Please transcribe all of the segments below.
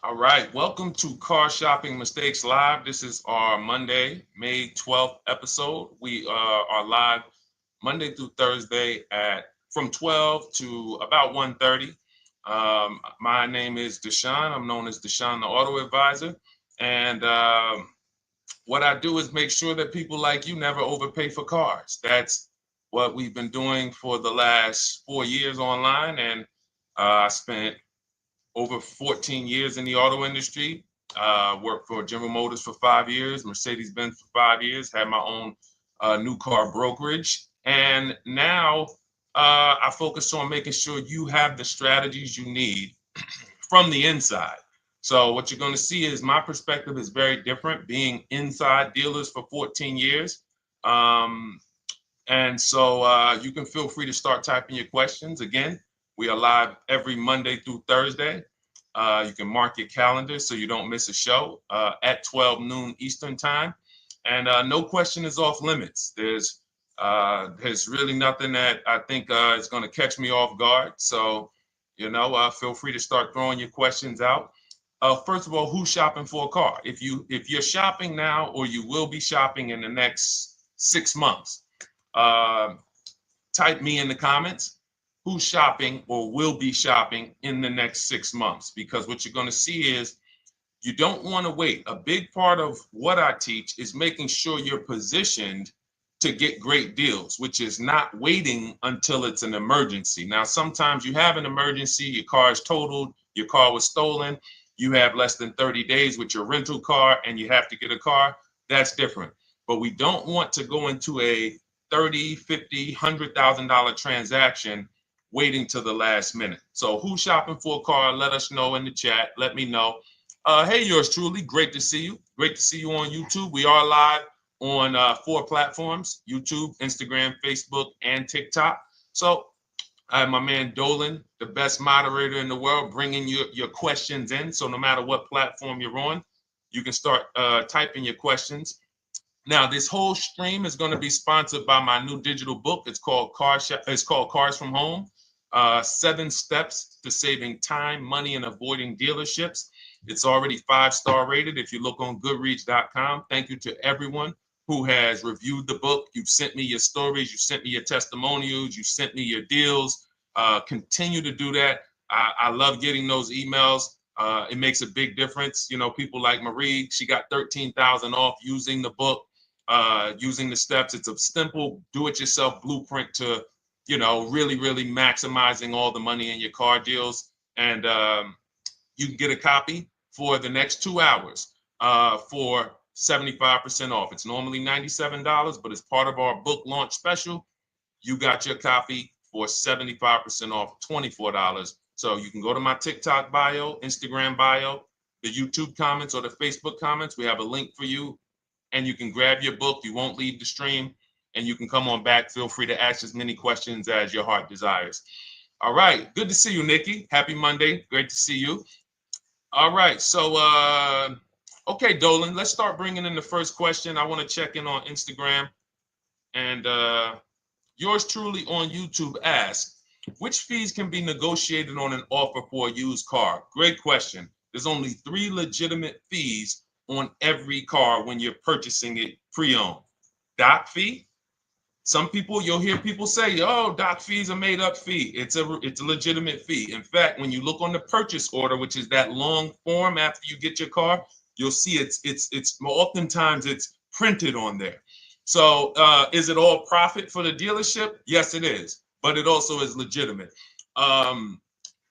All right, welcome to Car Shopping Mistakes Live. This is our Monday, May 12th episode. We are live Monday through Thursday at from 12 to about 1:30. My name is Deshone. I'm known as Deshone the Auto Advisor. And what I do is make sure that people like you never overpay for cars. That's what we've been doing for the last 4 years online. And I spent over 14 years in the auto industry. Worked for General Motors for 5 years, Mercedes-Benz for 5 years, had my own new car brokerage. And now I focus on making sure you have the strategies you need from the inside. So what you're going to see is my perspective is very different, being inside dealers for 14 years. Um, and so you can feel free to start typing your questions. Again, we are live every Monday through Thursday. You can mark your calendar so you don't miss a show at 12 noon Eastern time. And no question is off limits. There's really nothing that I think is going to catch me off guard. So, feel free to start throwing your questions out. First of all, who's shopping for a car? If you're shopping now or you will be shopping in the next 6 months, uh, type me in the comments who's shopping or will be shopping in the next 6 months, because what you're going to see is you don't want to wait. A big part of what I teach is making sure you're positioned to get great deals, which is not waiting until it's an emergency. Now, sometimes you have an emergency, your car is totaled, your car was stolen, you have less than 30 days with your rental car and you have to get a car. That's different. But we don't want to go into a 30, 50, $100,000 transaction waiting to the last minute. So who's shopping for a car? Let us know in the chat. Let me know. Hey, yours truly. Great to see you. Great to see you on YouTube. We are live on 4 platforms: YouTube, Instagram, Facebook, and TikTok. So I have my man Dolan, the best moderator in the world, bringing your questions in. So no matter what platform you're on, you can start typing your questions. Now, this whole stream is going to be sponsored by my new digital book. It's called Cars from Home: 7 Steps to Saving Time, Money, and Avoiding Dealerships. It's already 5-star rated. If you look on Goodreads.com, thank you to everyone who has reviewed the book. You've sent me your stories. You sent me your testimonials. You sent me your deals. Continue to do that. I love getting those emails. It makes a big difference. People like Marie, she got 13,000 off using the book, using the steps. It's a simple do-it-yourself blueprint to, really, really maximizing all the money in your car deals. And you can get a copy for the next 2 hours for 75% off. It's normally $97, but as part of our book launch special, you got your copy for 75% off, $24. So you can go to my TikTok bio, Instagram bio, the YouTube comments, or the Facebook comments. We have a link for you, and you can grab your book. You won't leave the stream, and you can come on back. Feel free to ask as many questions as your heart desires. All right. Good to see you, Nikki. Happy Monday. Great to see you. All right. So, okay, Dolan, let's start bringing in the first question. I want to check in on Instagram. And yours truly on YouTube asks, which fees can be negotiated on an offer for a used car? Great question. There's only 3 legitimate fees on every car when you're purchasing it pre-owned. Doc fee. Some people, you'll hear people say, "Oh, doc fees are made up fee." It's a legitimate fee. In fact, when you look on the purchase order, which is that long form after you get your car, you'll see it's oftentimes it's printed on there. So is it all profit for the dealership? Yes, it is, but it also is legitimate. Um,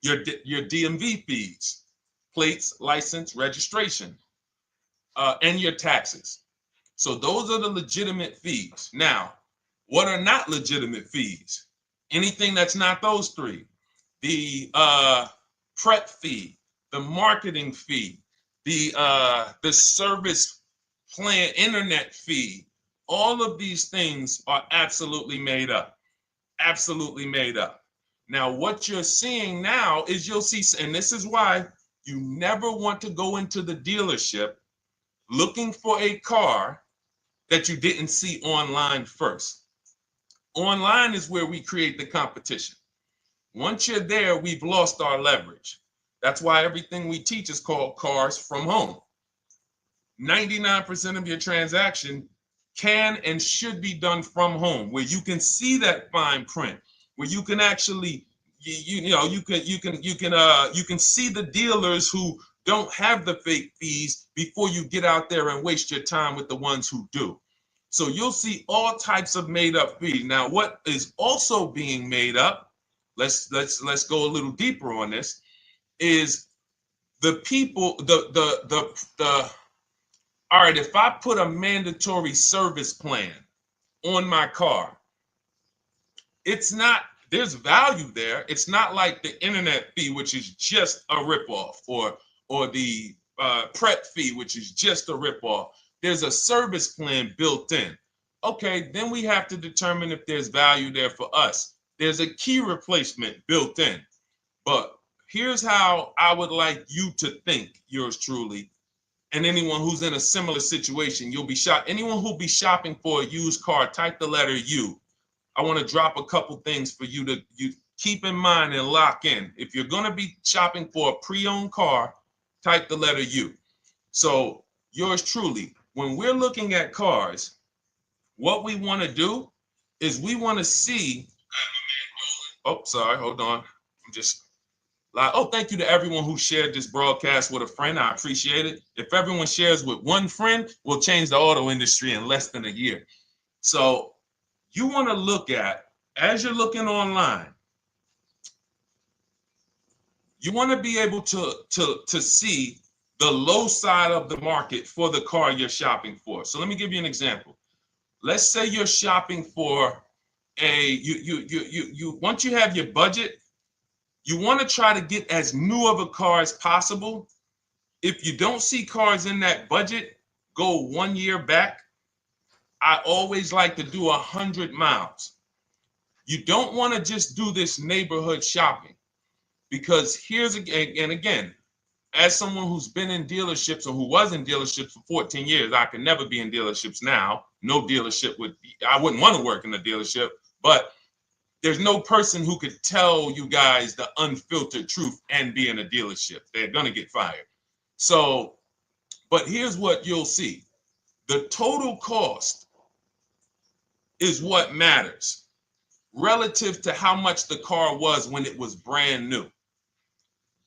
your DMV fees, plates, license, registration, and your taxes. So those are the legitimate fees. Now, what are not legitimate fees? Anything that's not those 3. The prep fee, the marketing fee, the service plan internet fee. All of these things are absolutely made up. Absolutely made up. Now, what you're seeing now is you'll see, and this is why you never want to go into the dealership looking for a car that you didn't see online first. Online is where we create the competition. Once you're there, we've lost our leverage. That's why everything we teach is called Cars from Home. 99% of your transaction can and should be done from home, where you can see that fine print, where you can actually you can see the dealers who don't have the fake fees before you get out there and waste your time with the ones who do. So you'll see all types of made up fees. Now, what is also being made up, let's go a little deeper on this, is the people, the all right, if I put a mandatory service plan on my car, it's not, there's value there. It's not like the internet fee, which is just a ripoff, or the prep fee, which is just a ripoff. There's a service plan built in. Okay, then we have to determine if there's value there for us. There's a key replacement built in. But here's how I would like you to think, yours truly, and anyone who's in a similar situation. You'll be shocked. Anyone who'll be shopping for a used car, type the letter U. I want to drop a couple things for you to keep in mind and lock in. If you're going to be shopping for a pre-owned car, type the letter U. So yours truly, when we're looking at cars, what we want to do is we want to see, oh, sorry, hold on. I'm just, oh, thank you to everyone who shared this broadcast with a friend. I appreciate it. If everyone shares with one friend, we'll change the auto industry in less than a year. So you want to look at, as you're looking online, you want to be able to see the low side of the market for the car you're shopping for. So let me give you an example. Let's say you're shopping for once you have your budget, you want to try to get as new of a car as possible. If you don't see cars in that budget, go 1 year back. I always like to do 100 miles. You don't want to just do this neighborhood shopping, because here's again, as someone who's been in dealerships or who was in dealerships for 14 years, I can never be in dealerships now. No dealership I wouldn't want to work in a dealership, but there's no person who could tell you guys the unfiltered truth and be in a dealership. They're going to get fired. So, but here's what you'll see. The total cost is what matters relative to how much the car was when it was brand new.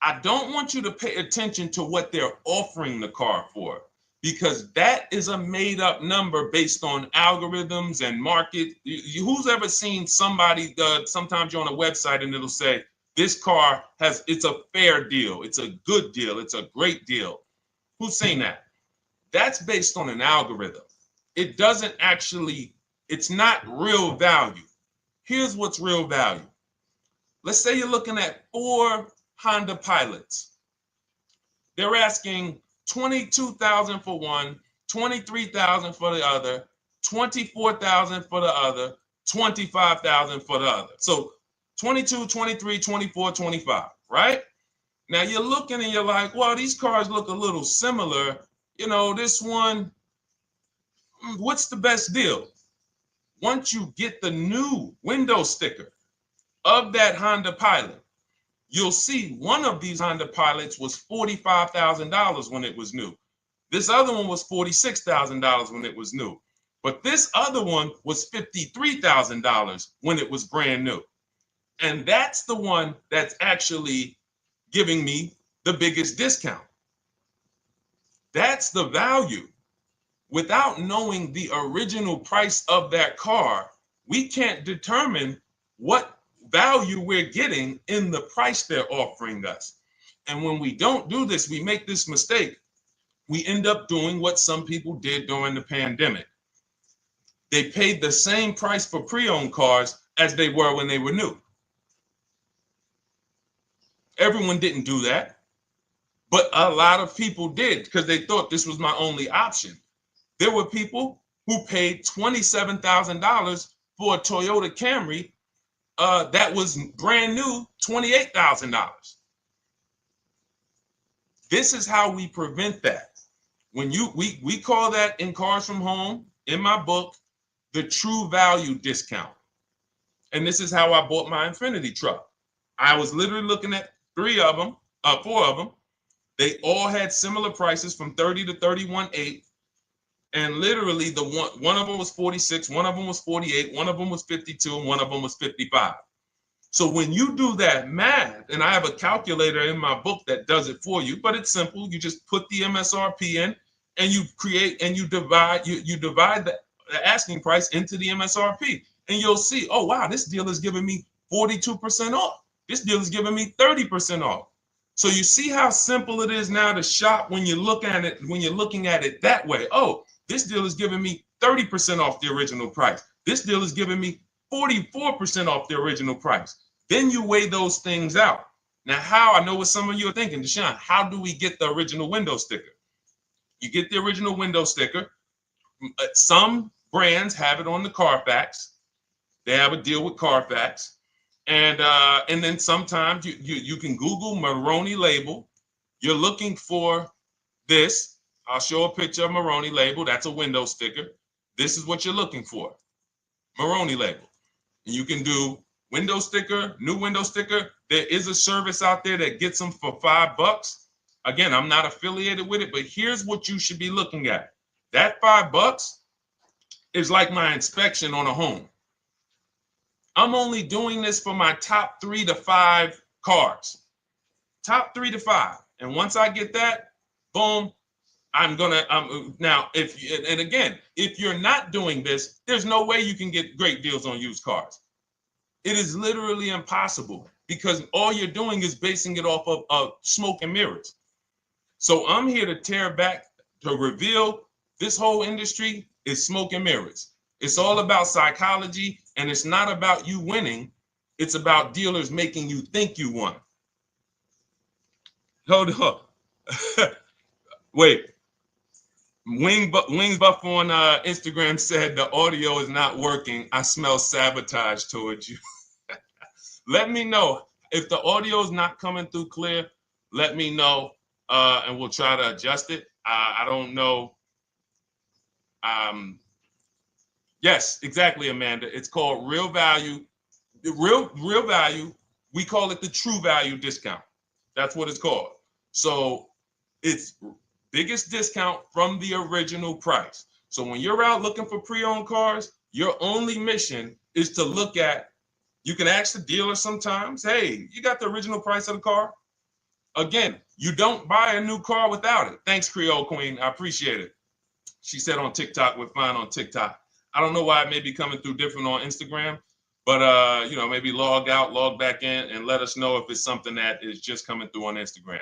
I don't want you to pay attention to what they're offering the car for, because that is a made up number based on algorithms and market. Who's ever seen somebody, sometimes you're on a website and it'll say, this car it's a fair deal, it's a good deal, it's a great deal. Who's seen that? That's based on an algorithm. It doesn't actually, it's not real value. Here's what's real value. Let's say you're looking at 4 Honda Pilots. They're asking $22,000 for one, $23,000 for the other, $24,000 for the other, $25,000 for the other. So 22, 23, 24, 25, right? Now you're looking and you're like, well, these cars look a little similar. You know, this one, what's the best deal? Once you get the new window sticker of that Honda Pilot, you'll see one of these Honda Pilots was $45,000 when it was new. This other one was $46,000 when it was new. But this other one was $53,000 when it was brand new. And that's the one that's actually giving me the biggest discount. That's the value. Without knowing the original price of that car, we can't determine what value we're getting in the price they're offering us. And when we don't do this, we make this mistake. We end up doing what some people did during the pandemic. They paid the same price for pre-owned cars as they were when they were new. Everyone didn't do that, but a lot of people did because they thought this was my only option. There were people who paid $27,000 for a Toyota Camry that was brand new, $28,000. This is how we prevent that. When we call that in Cars from Home, in my book, the true value discount. And this is how I bought my Infiniti truck. I was literally looking at 3 of them. 4 of them. They all had similar prices from 30 to 31.8. And literally the one of them was 46, one of them was 48, one of them was 52, and one of them was 55. So when you do that math, and I have a calculator in my book that does it for you, but it's simple. You just put the MSRP in and you create and you divide the asking price into the MSRP. And you'll see, oh wow, this deal is giving me 42% off. This deal is giving me 30% off. So you see how simple it is now to shop when you look at it, when you're looking at it that way. Oh, this deal is giving me 30% off the original price. This deal is giving me 44% off the original price. Then you weigh those things out. Now, how, I know what some of you are thinking, Deshone, how do we get the original window sticker? You get the original window sticker. Some brands have it on the Carfax. They have a deal with Carfax. And then sometimes you can Google Maroney label. You're looking for this. I'll show a picture of Maroney label. That's a window sticker. This is what you're looking for. Maroney label. And you can do window sticker, new window sticker. There is a service out there that gets them for $5. Again, I'm not affiliated with it, but here's what you should be looking at. That $5 is like my inspection on a home. I'm only doing this for my top 3 to 5 cars. Top 3 to 5. And once I get that, boom, I'm gonna now if you're not doing this, there's no way you can get great deals on used cars. It is literally impossible because all you're doing is basing it off of smoke and mirrors. So I'm here to tear back, to reveal this whole industry is smoke and mirrors. It's all about psychology, and it's not about you winning. It's about dealers making you think you won. Hold up. Wait. Wings Buff on Instagram said the audio is not working. I smell sabotage towards you. Let me know if the audio is not coming through clear. Let me know, and we'll try to adjust it. I don't know. Yes, exactly, Amanda. It's called real value. Real value. We call it the true value discount. That's what it's called. So it's biggest discount from the original price. So when you're out looking for pre-owned cars, your only mission is to look at, you can ask the dealer sometimes, hey, you got the original price of the car? Again, you don't buy a new car without it. Thanks, Creole Queen. I appreciate it. She said on TikTok, we're fine on TikTok. I don't know why it may be coming through different on Instagram, but maybe log out, log back in, and let us know if it's something that is just coming through on Instagram.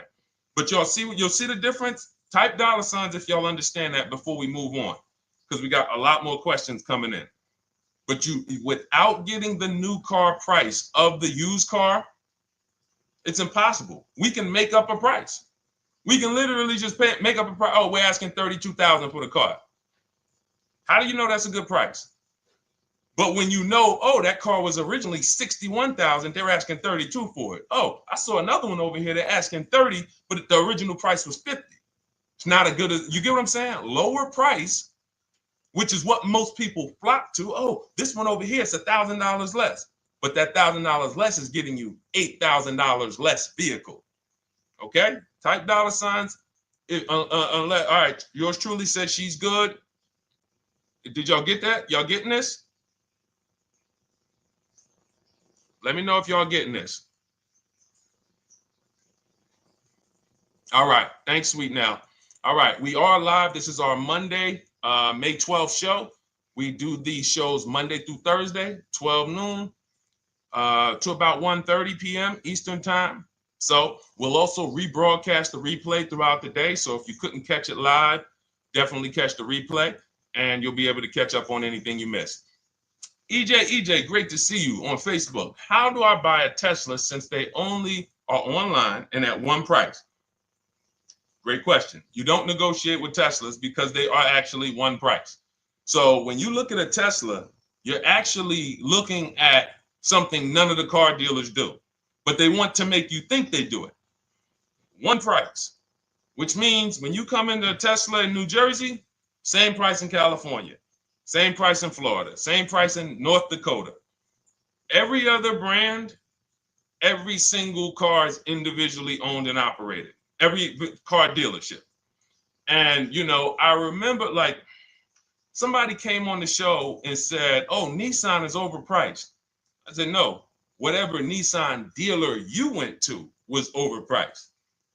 But you'll see the difference. Type $ if y'all understand that before we move on, because we got a lot more questions coming in. But without getting the new car price of the used car, it's impossible. We can make up a price. We can literally just make up a price. Oh, we're asking $32,000 for the car. How do you know that's a good price? But when you know, oh, that car was originally $61,000, they're asking $32,000 for it. Oh, I saw another one over here. They're asking $30,000, but the original price was $50,000. It's not a good, you get what I'm saying? Lower price, which is what most people flock to. Oh, this one over here is $1,000 less. But that $1,000 less is getting you $8,000 less vehicle. Okay? Type $. All right, yours truly said she's good. Did y'all get that? Y'all getting this? Let me know if y'all getting this. All right. Thanks, Sweet Now. All right. We are live. This is our Monday, May 12th show. We do these shows Monday through Thursday, 12 noon to about 1:30 p.m. Eastern time. So we'll also rebroadcast the replay throughout the day. So if you couldn't catch it live, definitely catch the replay, and you'll be able to catch up on anything you missed. EJ, great to see you on Facebook. How do I buy a Tesla since they only are online and at one price? Great question. You don't negotiate with Teslas because they are actually one price. So when you look at a Tesla, you're actually looking at something none of the car dealers do, but they want to make you think they do it. One price, which means when you come into a Tesla in New Jersey, same price in California, same price in Florida, same price in North Dakota. Every other brand Every single car is individually owned and operated. Every car dealership. And, you know, I remember like somebody came on the show and said, oh, Nissan is overpriced. I said, no, whatever Nissan dealer you went to was overpriced.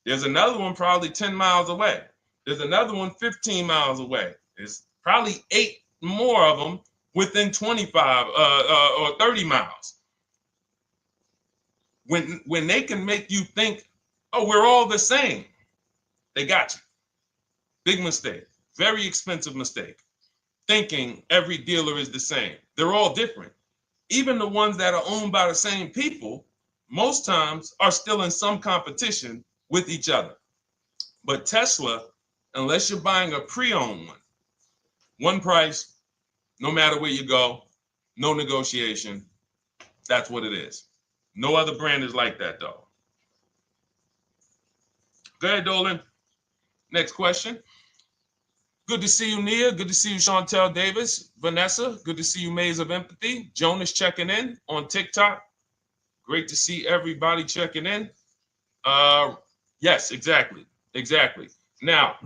There's another one probably 10 miles away. There's another one 15 miles away. There's probably 8 more of them within 25 or 30 miles. When they can make you think, oh, we're all the same, they got you. Big mistake. Very expensive mistake. Thinking every dealer is the same. They're all different. Even the ones that are owned by the same people, most times are still in some competition with each other. But Tesla, unless you're buying a pre-owned one price, no matter where you go, no negotiation. That's what it is. No other brand is like that, though. Go ahead, Dolan. Next question. Good to see you, Nia. Good to see you, Chantel Davis. Vanessa, good to see you, Maze of Empathy. Jonas checking in on TikTok. Great to see everybody checking in. Yes, exactly. Now,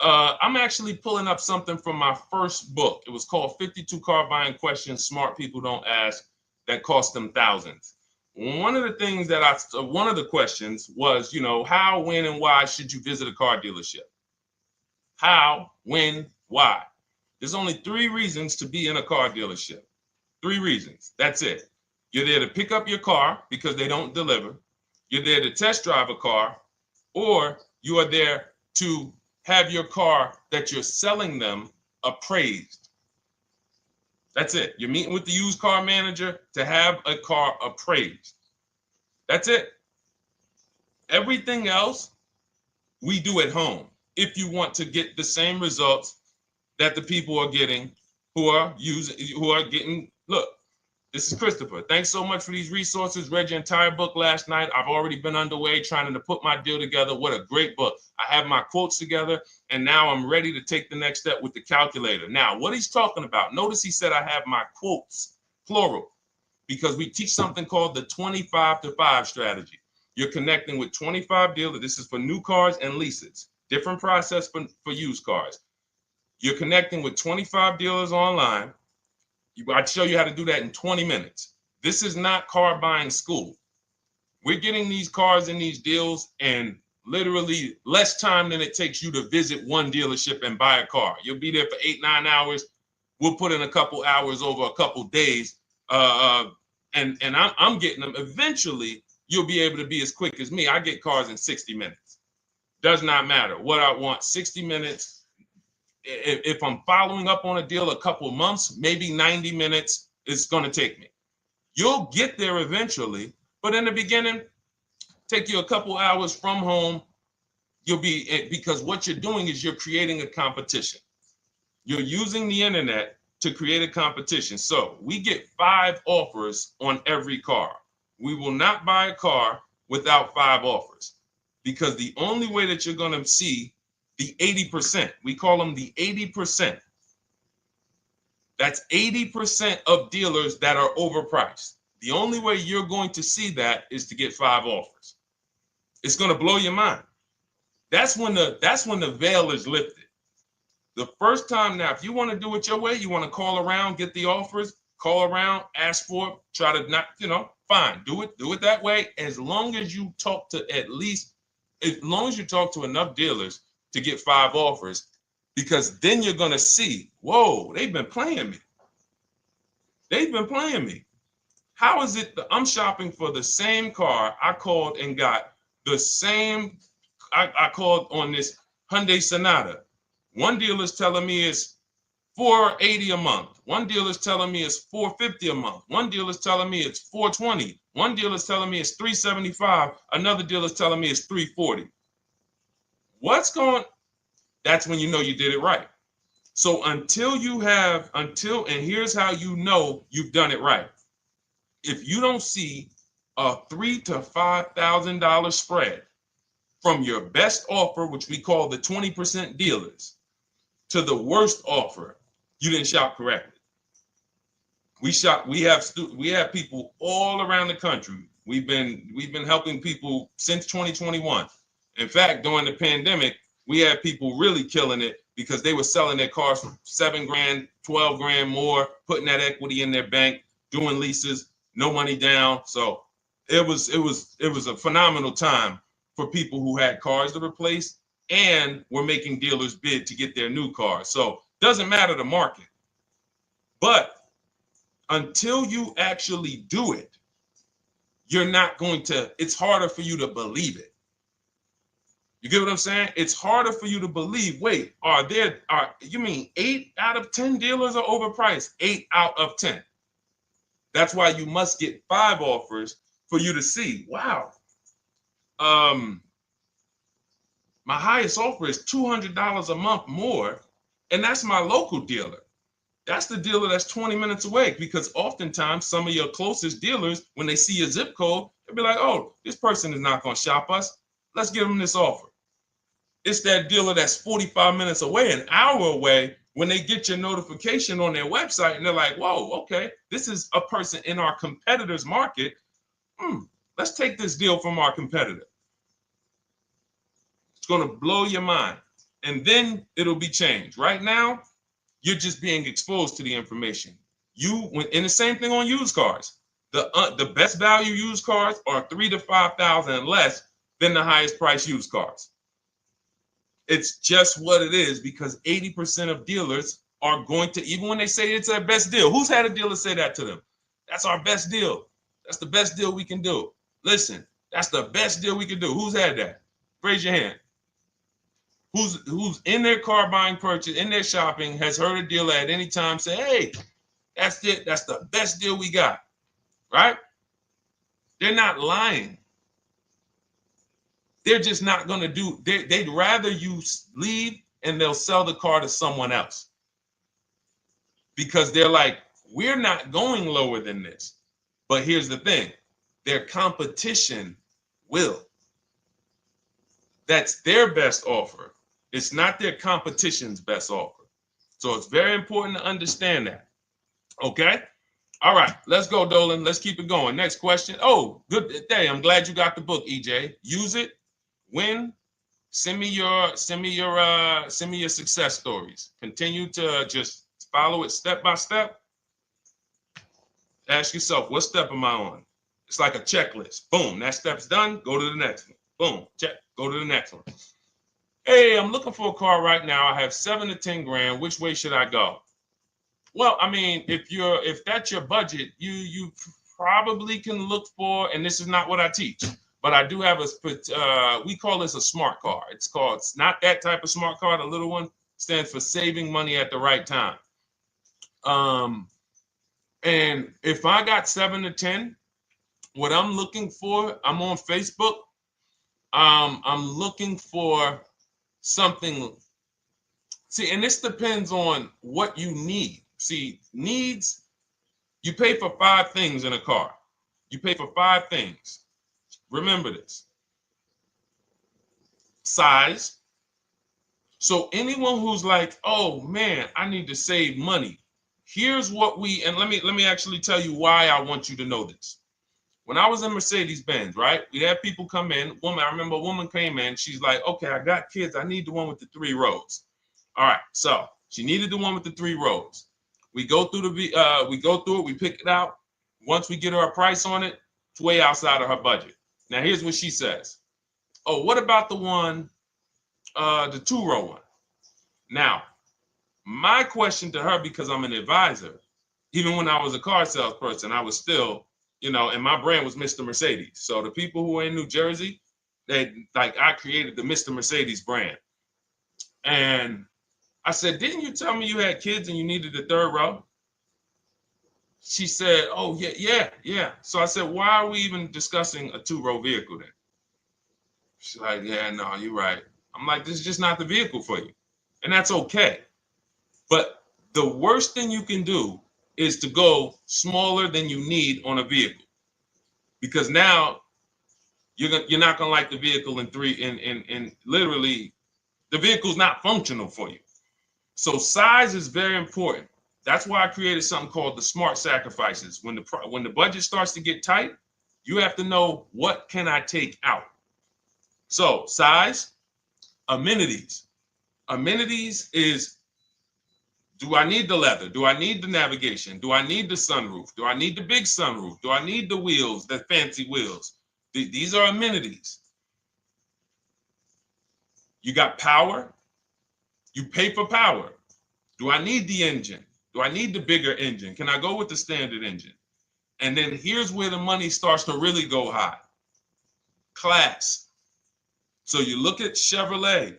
I'm actually pulling up something from my first book. It was called 52 Car Buying Questions Smart People Don't Ask that cost them thousands. One of the questions was, you know, how, when, and why should you visit a car dealership? How, when, why? There's only 3 reasons to be in a car dealership. 3 reasons. That's it. You're there to pick up your car because they don't deliver. You're there to test drive a car, or you are there to have your car that you're selling them appraised. That's it. You're meeting with the used car manager to have a car appraised. That's it. Everything else we do at home if you want to get the same results that the people are getting who are getting. Look, this is Christopher. Thanks so much for these resources. Read your entire book last night. I've already been underway trying to put my deal together. What a great book. I have my quotes together, and now I'm ready to take the next step with the calculator. Now, what he's talking about, notice he said I have my quotes, plural, because we teach something called the 25 to 5 strategy. You're connecting with 25 dealers. This is for new cars and leases. Different process for used cars. You're connecting with 25 dealers online. I'd show you how to do that in 20 minutes. This is not car buying school. We're getting these cars and these deals in literally less time than it takes you to visit one dealership and buy a car. You'll be there for 8-9 hours. We'll put in a couple hours over a couple days. And I'm getting them. Eventually, you'll be able to be as quick as me. I get cars in 60 minutes. Does not matter what I want. 60 minutes. If I'm following up on a deal a couple months, maybe 90 minutes is going to take me. You'll get there eventually, but in the beginning, take you a couple hours from home. Because what you're doing is you're creating a competition. You're using the internet to create a competition. So we get 5 offers on every car. We will not buy a car without 5 offers, because the only way that you're going to see the 80%, we call them the 80%. That's 80% of dealers that are overpriced. The only way you're going to see that is to get 5 offers. It's going to blow your mind. That's when the veil is lifted. The first time, now, if you want to do it your way, you want to call around, get the offers, call around, ask for it, try to not, fine, do it that way. As long as you talk to enough dealers to get 5 offers, because then you're going to see, whoa, they've been playing me. How is it that I'm shopping for the same car? I called and got the same. I called on this Hyundai Sonata. One dealer's telling me it's $480 a month. One dealer's telling me it's $450 a month. One dealer's telling me it's $420. One dealer's telling me it's $375. Another dealer's telling me it's $340. That's when you know you did it right. So and here's how you know you've done it right. If you don't see a $3,000 to $5,000 spread from your best offer, which we call the 20% dealers, to the worst offer, you didn't shop correctly. We have people all around the country. We've been helping people since 2021. In fact, during the pandemic, we had people really killing it because they were selling their cars for 7 grand, 12 grand more, putting that equity in their bank, doing leases, no money down. So it was a phenomenal time for people who had cars to replace and were making dealers bid to get their new cars. So doesn't matter the market. But until you actually do it, you're not going to, it's harder for you to believe it. You get what I'm saying? It's harder for you to believe, wait, you mean 8 out of 10 dealers are overpriced? 8 out of 10. That's why you must get 5 offers for you to see, wow. My highest offer is $200 a month more, and that's my local dealer. That's the dealer that's 20 minutes away, because oftentimes some of your closest dealers, when they see your zip code, they'll be like, oh, this person is not going to shop us. Let's give them this offer. It's that dealer that's 45 minutes away, an hour away, when they get your notification on their website and they're like, whoa, okay, this is a person in our competitor's market. Let's take this deal from our competitor. It's going to blow your mind. And then it'll be changed. Right now, you're just being exposed to the information. And the same thing on used cars. The best value used cars are $3,000 to $5,000 less than the highest price used cars. It's just what it is, because 80% of dealers are going to, even when they say it's their best deal. Who's had a dealer say that to them? That's our best deal. That's the best deal we can do. Listen, that's the best deal we can do. Who's had that? Raise your hand. Who's in their car buying purchase, in their shopping, has heard a dealer at any time say, hey, that's it. That's the best deal we got, right? They're not lying. They're just not going to do, they'd rather you leave and they'll sell the car to someone else, because they're like, we're not going lower than this. But here's the thing, their competition will. That's their best offer. It's not their competition's best offer. So it's very important to understand that. Okay? All right, let's go, Dolan. Let's keep it going. Next question. Oh, good day. I'm glad you got the book, EJ. Use it. Win. Send me your success stories. Continue to just follow it step by step. Ask yourself, what step am I on? It's like a checklist. Boom, that step's done. Go to the next one. Boom, check. Go to the next one. Hey, I'm looking for a car right now. I have 7 to 10 grand. Which way should I go? Well, I mean, if that's your budget, you probably can look for, and this is not what I teach, but I do have we call this a smart car. It's not that type of smart car. The little one stands for saving money at the right time. And if I got 7 to 10, what I'm looking for, I'm on Facebook. I'm looking for something. See, and this depends on what you need. See, needs, you pay for 5 things in a car. You pay for 5 things. Remember this. Size. So anyone who's like, oh man, I need to save money. Here's what and let me actually tell you why I want you to know this. When I was in Mercedes-Benz, right? We had people come in. I remember a woman came in. She's like, okay, I got kids. I need the one with the 3 rows. All right. So she needed the one with the 3 rows. We go through it. We pick it out. Once we get her a price on it, it's way outside of her budget. Now, here's what she says. Oh, what about the one, the 2-row one? Now, my question to her, because I'm an advisor, even when I was a car salesperson, I was still, and my brand was Mr. Mercedes. So the people who are in New Jersey, I created the Mr. Mercedes brand. And I said, didn't you tell me you had kids and you needed the 3rd row? She said, oh, yeah. So I said, why are we even discussing a 2-row vehicle then? She's like, yeah, no, you're right. I'm like, this is just not the vehicle for you. And that's okay. But the worst thing you can do is to go smaller than you need on a vehicle, because now you're not gonna like the vehicle in literally the vehicle's not functional for you. So size is very important. That's why I created something called the smart sacrifices. When the budget starts to get tight, You have to know, what can I take out? So size, amenities. Amenities is, do I need the leather? Do I need the navigation? Do I need the sunroof? Do I need the big sunroof? Do I need the wheels, the fancy wheels? These are amenities. You got power. You pay for power. Do I need the engine? Do I need the bigger engine? Can I go with the standard engine? And then here's where the money starts to really go high. Class. So you look at Chevrolet,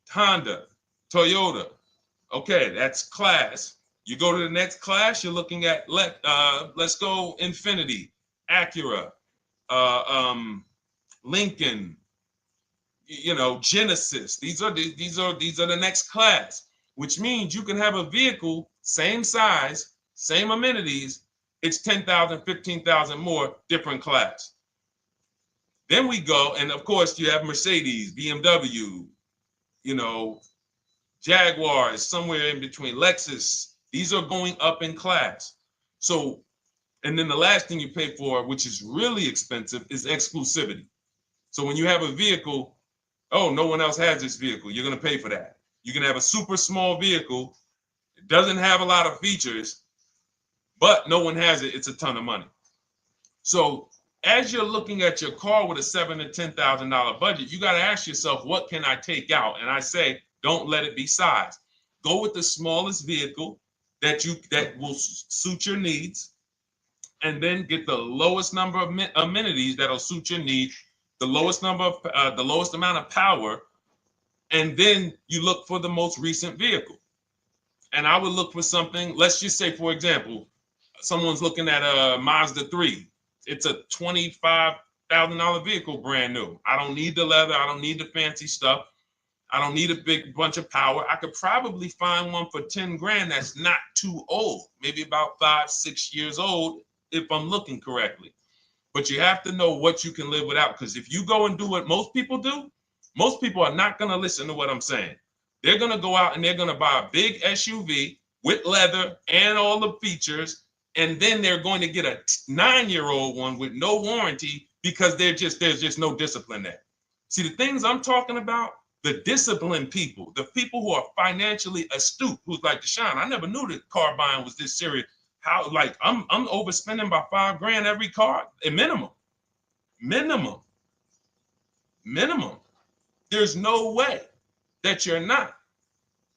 Honda, Toyota. Okay, that's class. You go to the next class, you're looking at, let's go Infiniti, Acura, Lincoln, Genesis. These are the next class, which means you can have a vehicle, same size, same amenities. It's 10,000, 15,000 more, different class. Then we go, and of course you have Mercedes, BMW, Jaguars, somewhere in between, Lexus. These are going up in class. So, and then the last thing you pay for, which is really expensive, is exclusivity. So when you have a vehicle, oh, no one else has this vehicle, you're going to pay for that. You can have a super small vehicle, it doesn't have a lot of features, but no one has it, it's a ton of money. So as you're looking at your car with a $7,000 to $10,000 budget, you got to ask yourself, what can I take out? And I say, don't let it be size. Go with the smallest vehicle that will suit your needs, and then get the lowest number of amenities that'll suit your needs, the lowest amount of power, and then you look for the most recent vehicle. And I would look for something, let's just say, for example, someone's looking at a Mazda 3. It's a $25,000 vehicle, brand new. I don't need the leather. I don't need the fancy stuff. I don't need a big bunch of power. I could probably find one for 10 grand that's not too old, maybe about 5-6 years old, if I'm looking correctly. But you have to know what you can live without, because if you go and do what most people do, most people are not going to listen to what I'm saying. They're going to go out and they're going to buy a big SUV with leather and all the features, and then they're going to get a 9-year-old one with no warranty because there's just no discipline there. See, the things I'm talking about, the disciplined people, the people who are financially astute, who's like, Deshone, I never knew that car buying was this serious. How, like, I'm overspending by $5 grand every car, a minimum. There's no way that you're not.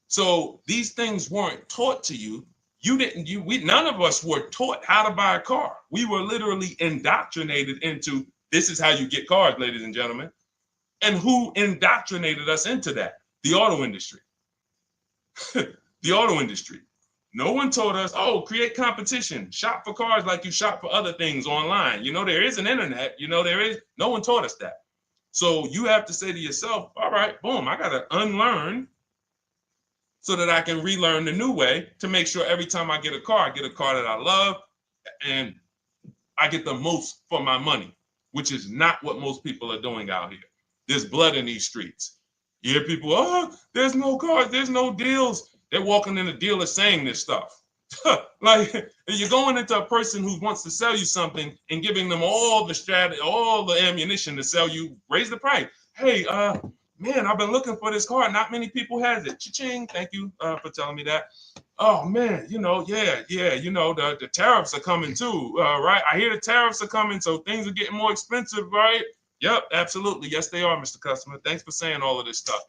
So these things weren't taught to you. None of us were taught how to buy a car. We were literally indoctrinated into, this is how you get cars, ladies and gentlemen. And who indoctrinated us into that? The auto industry. The auto industry. No one told us, oh, create competition, shop for cars like you shop for other things online. There is an internet, no one taught us that. So you have to say to yourself, all right, boom, I got to unlearn so that I can relearn the new way to make sure every time I get a car that I love and I get the most for my money, which is not what most people are doing out here. There's blood in these streets. You hear people, oh, there's no cars, there's no deals. They're walking in the dealer saying this stuff. Like, you're going into a person who wants to sell you something and giving them all the strategy, all the ammunition to sell you, raise the price. Hey, man, I've been looking for this car. Not many people has it. Cha-ching. Thank you for telling me that. Oh man, the tariffs are coming too, right? I hear the tariffs are coming, so things are getting more expensive, right? Yep, absolutely. Yes, they are, Mr. Customer. Thanks for saying all of this stuff.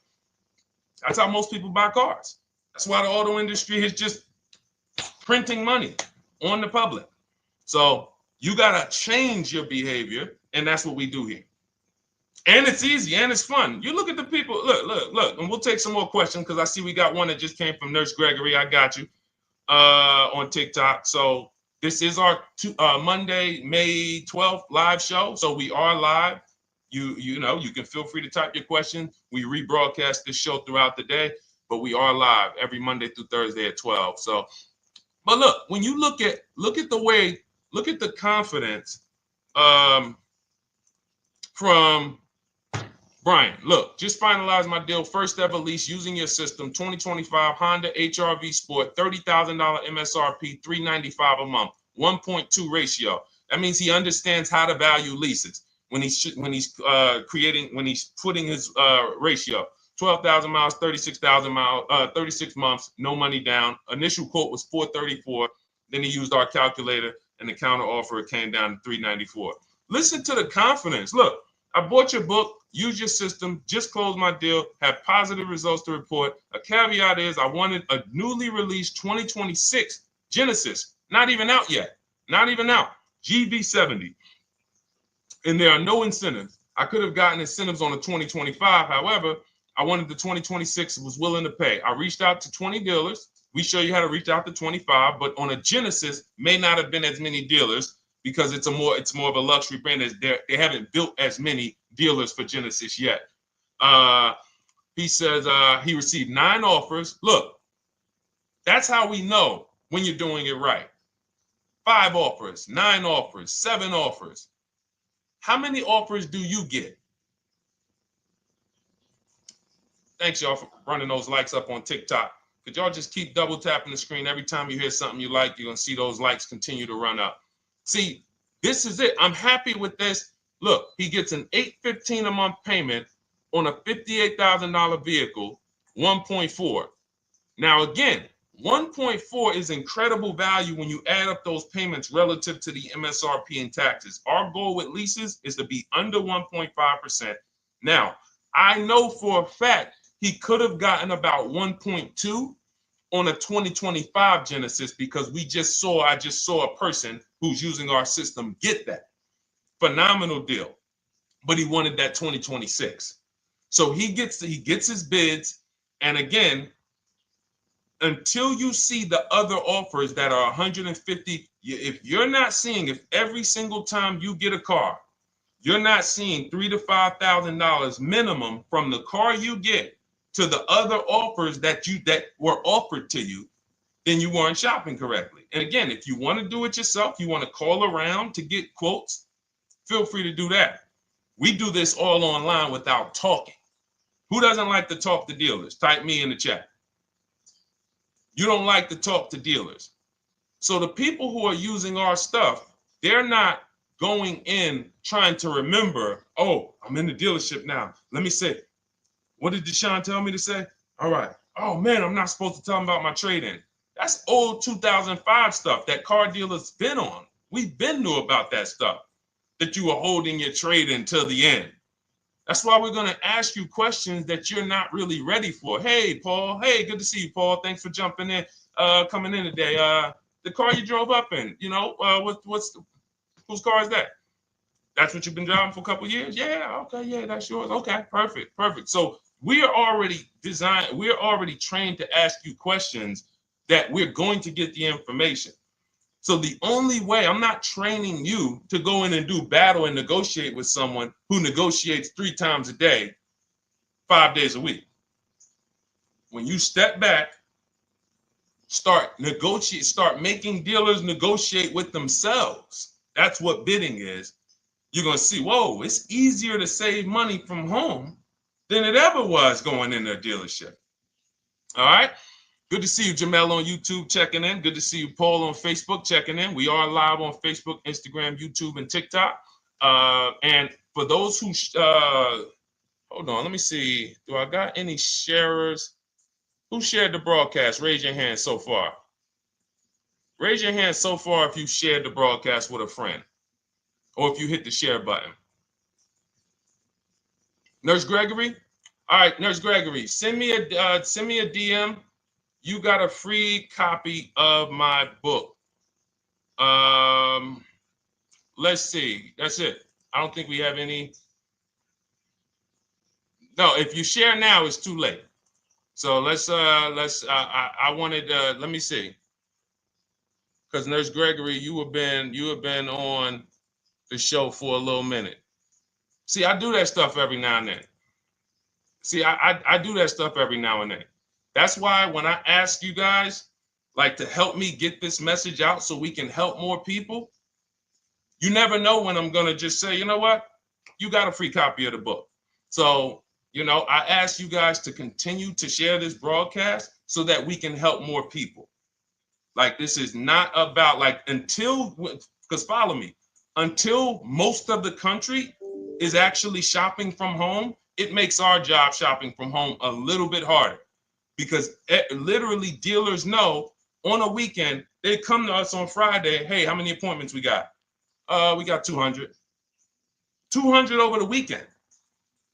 That's how most people buy cars. That's why the auto industry is just printing money on the public. So you got to change your behavior, and that's what we do here. And it's easy and it's fun. You look at the people, look, and we'll take some more questions because I see we got one that just came from Nurse Gregory. I got you on TikTok. So this is our Monday, May 12th live show. So we are live. You can feel free to type your question. We rebroadcast this show throughout the day, but we are live every Monday through Thursday at 12. So, but look, when you look at the confidence from Brian, look, just finalized my deal. First ever lease using your system, 2025 Honda HR-V Sport, $30,000 MSRP, $395 a month, 1.2 ratio. That means he understands how to value leases when he's putting his ratio. 12,000 miles, 36,000 miles, 36 months, no money down. Initial quote was 434. Then he used our calculator, and the counter offer came down to 394. Listen to the confidence. Look, I bought your book, use your system, just closed my deal, have positive results to report. A caveat is I wanted a newly released 2026 Genesis, not even out yet, not even out, GV70. And there are no incentives. I could have gotten incentives on the 2025. However, I wanted the 2026, was willing to pay. I reached out to 20 dealers. We show you how to reach out to 25, but on a Genesis, may not have been as many dealers because it's more of a luxury brand. As they haven't built as many dealers for Genesis yet. He says he received 9 offers. Look, that's how we know when you're doing it right. 5 offers, 9 offers, 7 offers. How many offers do you get? Thanks, y'all, for running those likes up on TikTok. Could y'all just keep double tapping the screen every time you hear something you like? You're going to see those likes continue to run up. See, this is it. I'm happy with this. Look, he gets an $815 a month payment on a $58,000 vehicle, 1.4. Now, again, 1.4 is incredible value when you add up those payments relative to the MSRP and taxes. Our goal with leases is to be under 1.5%. Now, I know for a fact he could have gotten about 1.2 on a 2025 Genesis because I just saw a person who's using our system get that. Phenomenal deal. But he wanted that 2026. So he gets his bids. And again, until you see the other offers that are 150, if every single time you get a car, you're not seeing $3,000 to $5,000 minimum from the car you get to the other offers that were offered to you, then you weren't shopping correctly. And again, if you want to do it yourself, you want to call around to get quotes, feel free to do that. We do this all online without talking. Who doesn't like to talk to dealers? Type me in the chat. You don't like to talk to dealers. So the people who are using our stuff, they're not going in trying to remember, oh, I'm in the dealership now. Let me say, what did Deshone tell me to say? All right. Oh, man, I'm not supposed to tell them about my trade-in. That's old 2005 stuff that car dealers been on. We've been knew about that stuff, that you were holding your trade-in till the end. That's why we're going to ask you questions that you're not really ready for. Hey, Paul. Hey, good to see you, Paul. Thanks for jumping in, coming in today. The car you drove up in, whose car is that? That's what you've been driving for a couple of years? Yeah, okay, yeah, that's yours. Okay, perfect. So we are already trained to ask you questions that we're going to get the information. So the only way, I'm not training you to go in and do battle and negotiate with someone who negotiates 3 times a day, 5 days a week. When you step back, start making dealers negotiate with themselves. That's what bidding is. You're going to see, whoa, it's easier to save money from home than it ever was going in a dealership. All right. Good to see you, Jamel, on YouTube checking in. Good to see you, Paul, on Facebook checking in. We are live on Facebook, Instagram, YouTube, and TikTok. And for those who, hold on, let me see. Do I got any sharers? Who shared the broadcast? Raise your hand so far. Raise your hand so far if you shared the broadcast with a friend or if you hit the share button. Nurse Gregory? All right, Nurse Gregory, send me a DM. You got a free copy of my book. Let's see. That's it. I don't think we have any. No, if you share now, it's too late. So I wanted let me see. Because Nurse Gregory, you have been on the show for a little minute. See, I do that stuff every now and then. I do that stuff every now and then. That's why when I ask you guys, like, to help me get this message out so we can help more people, you never know when I'm going to just say, you know what? You got a free copy of the book. So, I ask you guys to continue to share this broadcast so that we can help more people. Like, this is not about, because follow me. until most of the country is actually shopping from home, it makes our job shopping from home a little bit harder, because literally dealers know on a weekend, they come to us on Friday, hey, how many appointments we got? We got 200. 200 over the weekend.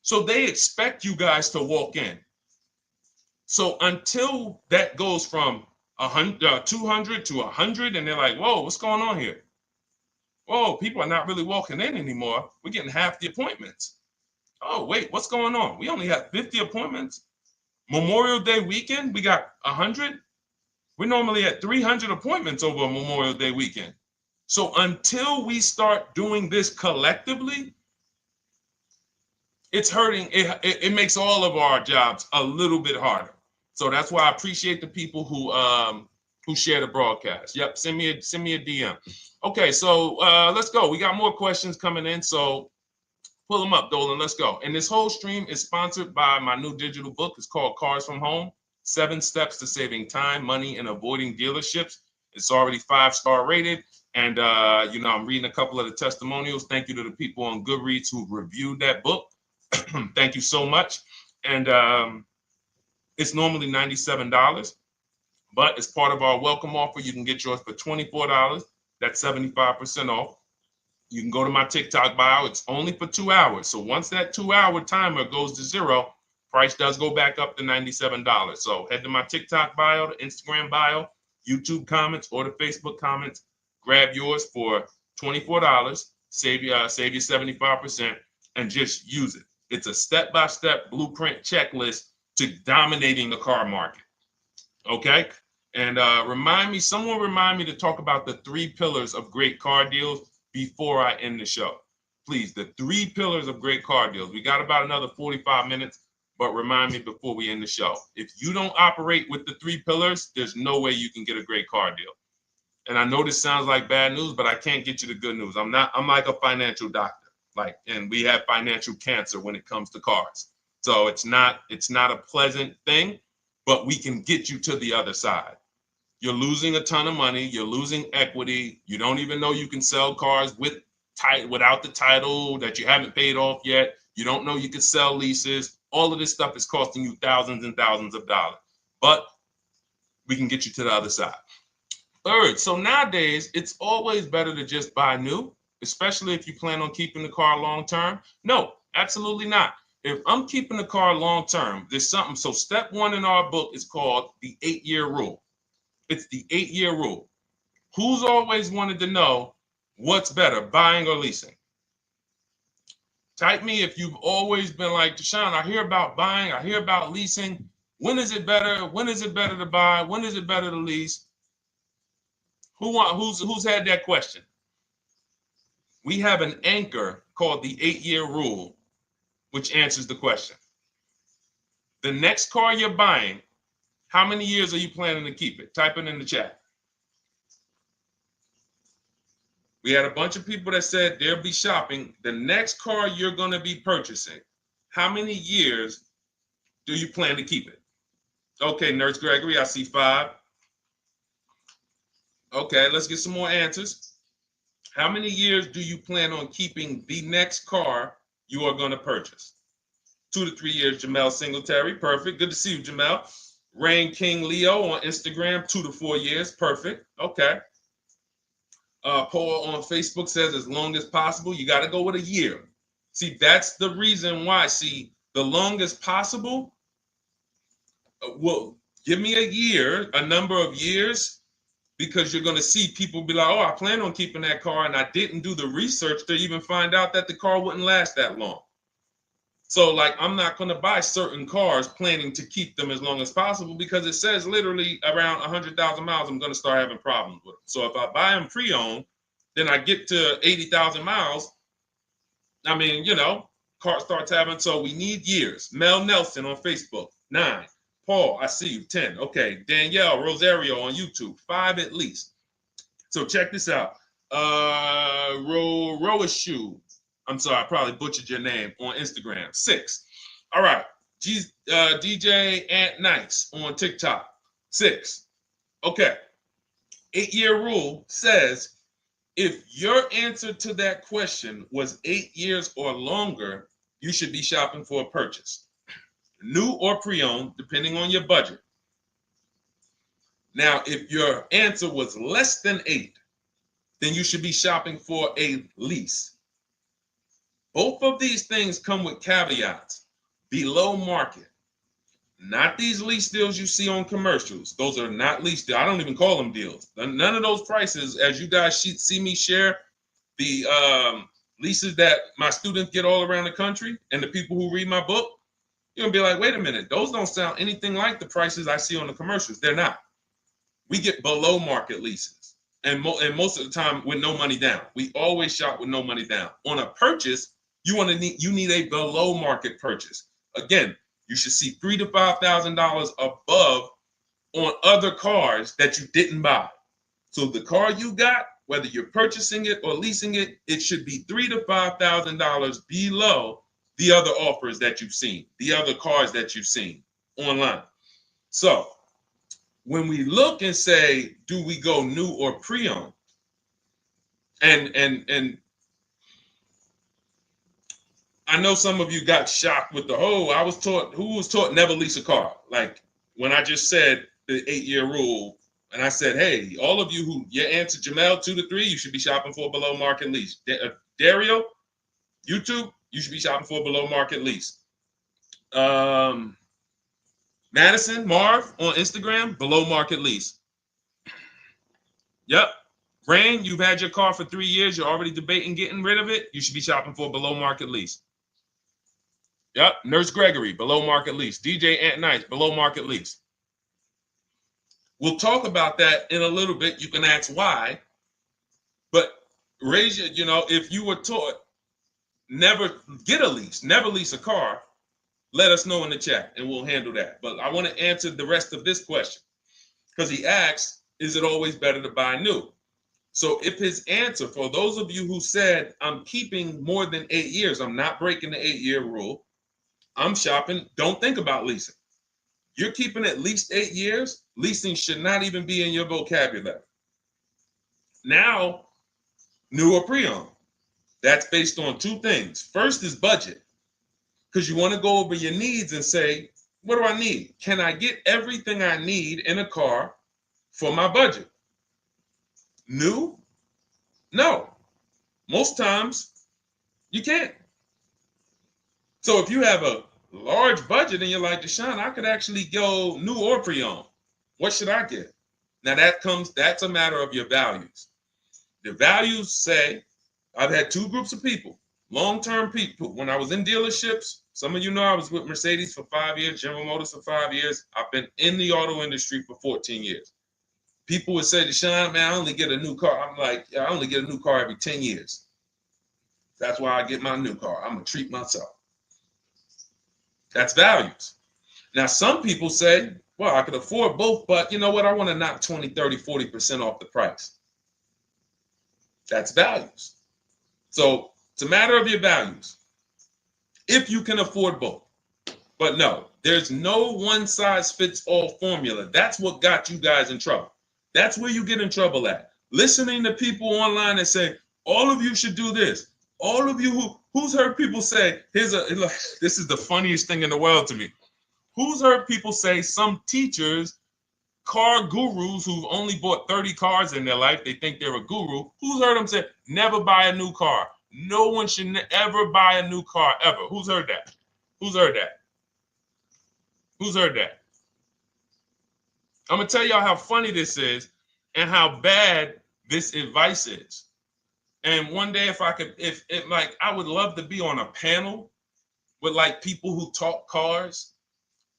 So they expect you guys to walk in. So until that goes from 200 to 100, and they're like, whoa, what's going on here? Whoa, people are not really walking in anymore. We're getting half the appointments. Oh, wait, what's going on? We only have 50 appointments. Memorial Day weekend, we got 100. We're normally at 300 appointments over a Memorial Day weekend. So until we start doing this collectively, it's hurting. It makes all of our jobs a little bit harder. So that's why I appreciate the people who share the broadcast. Yep, send me a DM. Okay, so let's go. We got more questions coming in, so pull them up, Dolan. Let's go. And this whole stream is sponsored by my new digital book. It's called Cars from Home: 7 Steps to Saving Time, Money, and Avoiding Dealerships. It's already 5-star rated. And, I'm reading a couple of the testimonials. Thank you to the people on Goodreads who reviewed that book. Thank you so much. And it's normally $97, but as part of our welcome offer, you can get yours for $24. That's 75% off. You can go to my TikTok bio. It's only for 2 hours. So once that 2-hour timer goes to zero, price does go back up to $97. So head to my TikTok bio, the Instagram bio, YouTube comments, or the Facebook comments. Grab yours for $24. Save you 75%, and just use it. It's a step-by-step blueprint checklist to dominating the car market. Okay? And someone remind me to talk about the 3 pillars of great car deals before I end the show. Please, the 3 pillars of great car deals. We got about another 45 minutes, but remind me before we end the show. If you don't operate with the 3 pillars, there's no way you can get a great car deal. And I know this sounds like bad news, but I can't get you the good news. I'm like a financial doctor. And we have financial cancer when it comes to cars. So it's not a pleasant thing, but we can get you to the other side. You're losing a ton of money. You're losing equity. You don't even know you can sell cars without the title that you haven't paid off yet. You don't know you can sell leases. All of this stuff is costing you thousands and thousands of dollars, but we can get you to the other side. Third, so nowadays, it's always better to just buy new, especially if you plan on keeping the car long term. No, absolutely not. If I'm keeping the car long term, there's something. So step 1 in our book is called the 8-year rule. It's the 8-year rule. Who's always wanted to know what's better, buying or leasing? Type me if you've always been like, Deshone, I hear about buying, I hear about leasing. When is it better? When is it better to buy? When is it better to lease? Who's had that question? We have an anchor called the 8-year rule, which answers the question. The next car you're buying, how many years are you planning to keep it? Type it in the chat. We had a bunch of people that said they'll be shopping. The next car you're going to be purchasing, how many years do you plan to keep it? Okay, Nurse Gregory, I see 5. Okay, let's get some more answers. How many years do you plan on keeping the next car you are going to purchase? 2 to 3 years, Jamel Singletary. Perfect. Good to see you, Jamel. Rain King Leo on Instagram, 2 to 4 years. Perfect. Okay. Paul on Facebook says as long as possible. You got to go with a year. See, that's the reason why. See, the longest possible, well, give me a year, a number of years, because you're going to see people be like, oh, I plan on keeping that car, and I didn't do the research to even find out that the car wouldn't last that long. So, I'm not going to buy certain cars planning to keep them as long as possible, because it says literally around 100,000 miles, I'm going to start having problems with them. So if I buy them pre-owned, then I get to 80,000 miles. I mean, car starts having, so we need years. Mel Nelson on Facebook, 9. Paul, I see you, 10. Okay, Danielle Rosario on YouTube, 5 at least. So check this out. Roashu, I'm sorry, I probably butchered your name, on Instagram, 6. All right, DJ Ant Nice on TikTok, 6. Okay, 8-year rule says If your answer to that question was 8 years or longer, you should be shopping for a purchase, new or pre-owned, depending on your budget. Now, if your answer was less than 8, then you should be shopping for a lease. Both of these things come with caveats. Below market. Not these lease deals you see on commercials. Those are not lease deals. I don't even call them deals. None of those prices, as you guys see me share the leases that my students get all around the country and the people who read my book, you're going to be like, wait a minute. Those don't sound anything like the prices I see on the commercials. They're not. We get below market leases. And most of the time with no money down. We always shop with no money down. On a purchase, you need a below market purchase. Again, you should see $3,000 to $5,000 above on other cars that you didn't buy. So the car you got, whether you're purchasing it or leasing it, it should be $3,000 to $5,000 below the other offers that you've seen, the other cars that you've seen online. So when we look and say, do we go new or pre-owned? And I know some of you got shocked with who was taught never lease a car. Like when I just said the 8-year rule, and I said, hey, all of you who your answer Jamel 2 to 3, you should be shopping for a below market lease. Dario, YouTube, you should be shopping for a below market lease. Madison, Marv on Instagram, below market lease. Yep. Rain, you've had your car for 3 years. You're already debating getting rid of it. You should be shopping for a below market lease. Yep. Nurse Gregory, below market lease. DJ Ant Nice, below market lease. We'll talk about that in a little bit. You can ask why. But raise your, if you were taught never get a lease, never lease a car, let us know in the chat and we'll handle that. But I want to answer the rest of this question because he asks, is it always better to buy new? So if his answer, for those of you who said, I'm keeping more than 8 years, I'm not breaking the 8-year rule, I'm shopping, don't think about leasing. You're keeping at least 8 years, leasing should not even be in your vocabulary. Now, new or pre-owned. That's based on 2 things. First is budget, because you want to go over your needs and say, what do I need? Can I get everything I need in a car for my budget? New? No. Most times, you can't. So if you have a large budget and you're like, Deshone, I could actually go new or pre-owned. What should I get? Now that's a matter of your values. The values say, I've had 2 groups of people, long-term people. When I was in dealerships, some of you know I was with Mercedes for 5 years, General Motors for 5 years. I've been in the auto industry for 14 years. People would say, Deshone, man, I only get a new car. I'm like, yeah, I only get a new car every 10 years. That's why I get my new car. I'm going to treat myself. That's values. Now, some people say, well, I could afford both, but you know what? I want to knock 20, 30, 40% off the price. That's values. So it's a matter of your values. If you can afford both. But no, there's no one-size-fits-all formula. That's what got you guys in trouble. That's where you get in trouble at. Listening to people online and say, all of you should do this. All of you who's heard people say, this is the funniest thing in the world to me. Who's heard people say, some teachers, car gurus who've only bought 30 cars in their life, they think they're a guru. Who's heard them say, never buy a new car? No one should ever buy a new car, ever. Who's heard that? Who's heard that? Who's heard that? I'm going to tell y'all how funny this is and how bad this advice is. And one day, if I would love to be on a panel with like people who talk cars.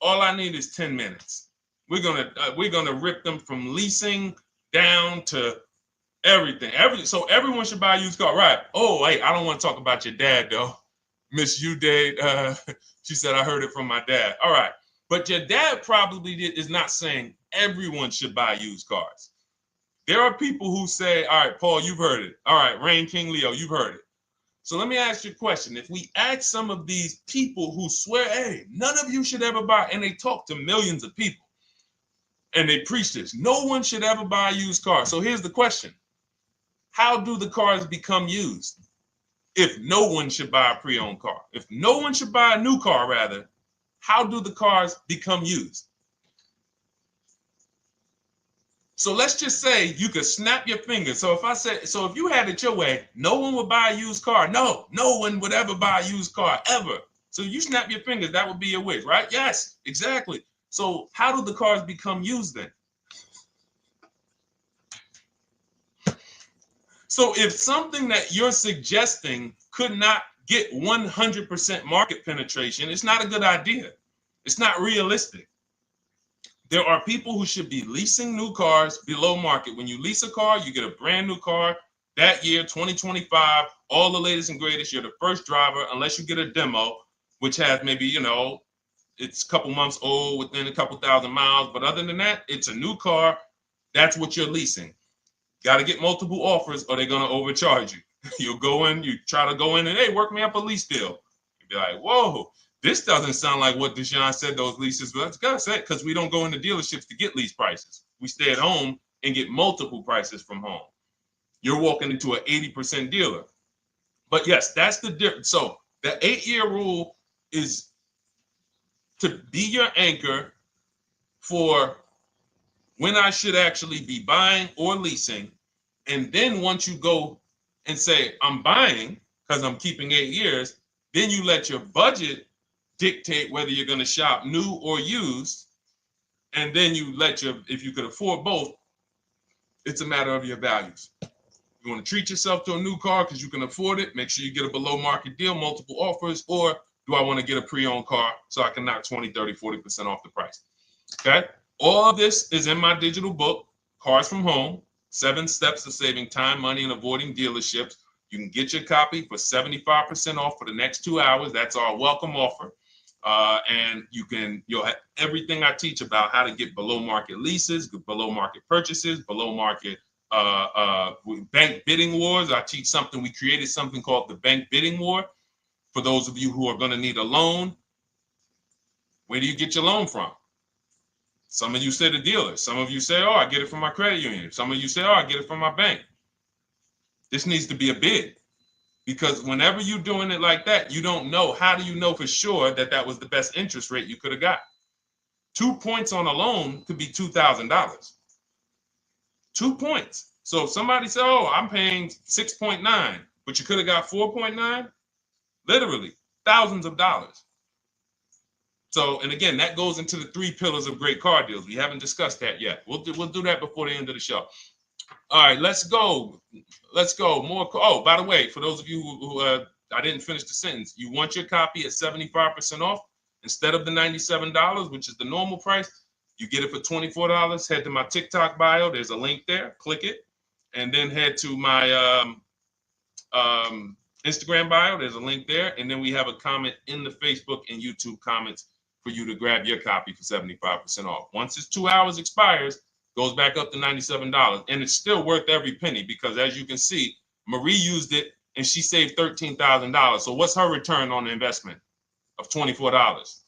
All I need is 10 minutes. We're gonna rip them from leasing down to everything. So everyone should buy a used car, right? Oh, wait, I don't want to talk about your dad though, Miss Uday. She said I heard it from my dad. All right, but your dad probably is not saying everyone should buy used cars. There are people who say, all right, Paul, you've heard it. All right, Rain King Leo, you've heard it. So let me ask you a question. If we ask some of these people who swear, hey, none of you should ever buy, and they talk to millions of people, and they preach this, no one should ever buy a used car. So here's the question. how do the cars become used? If no one should buy a pre-owned car, if no one should buy a new car, rather, how do the cars become used? So let's just say you could snap your fingers. So if you had it your way, no one would buy a used car. No one would ever buy a used car, ever. So you snap your fingers, that would be your wish, right? Yes, exactly. So how do the cars become used then? So if something that you're suggesting could not get 100% market penetration, it's not a good idea. It's not realistic. There are people who should be leasing new cars below market. When you lease a car, you get a brand new car that year, 2025, all the latest and greatest. You're the first driver, unless you get a demo, which has maybe, it's a couple months old, within a couple thousand miles. But other than that, it's a new car. That's what you're leasing. Got to get multiple offers or they're going to overcharge you. You'll go in, you try to go in and, hey, work me up a lease deal. You'll be like, whoa, this doesn't sound like what Deshone said those leases were. That's gotta say, because we don't go into dealerships to get lease prices. We stay at home and get multiple prices from home. You're walking into an 80% dealer. But yes, that's the difference. So the 8-year rule is to be your anchor for when I should actually be buying or leasing. And then once you go and say, I'm buying because I'm keeping 8 years, then you let your budget dictate whether you're going to shop new or used. And then you if you could afford both, it's a matter of your values. You want to treat yourself to a new car because you can afford it, make sure you get a below market deal, multiple offers, or do I want to get a pre-owned car so I can knock 20, 30, 40% off the price? Okay. All of this is in my digital book, Cars from Home, 7 Steps to Saving Time, Money, and Avoiding Dealerships. You can get your copy for 75% off for the next 2 hours. That's our welcome offer. And you'll have everything I teach about how to get below market leases, below market purchases, below market bank bidding wars. We created something called the bank bidding war. For those of you who are going to need a loan, where do you get your loan from? Some of you say the dealer. Some of you say, oh, I get it from my credit union. Some of you say, oh, I get it from my bank. This needs to be a bid. Because whenever you're doing it like that, you don't know. How do you know for sure that that was the best interest rate you could have got? 2 points on a loan could be $2,000. 2 points. So if somebody said, oh, I'm paying 6.9, but you could have got 4.9, literally thousands of dollars. So, and again, that goes into the 3 pillars of great car deals. We haven't discussed that yet. We'll do that before the end of the show. All right, let's go. More. Oh, by the way, for those of you who I didn't finish the sentence, you want your copy at 75% off instead of the $97, which is the normal price. You get it for $24. Head to my TikTok bio. There's a link there. Click it, and then head to my Instagram bio. There's a link there, and then we have a comment in the Facebook and YouTube comments for you to grab your copy for 75% off. Once it's 2 hours expires, goes back up to $97, and it's still worth every penny because, as you can see, Marie used it and she saved $13,000. So what's her return on the investment of $24?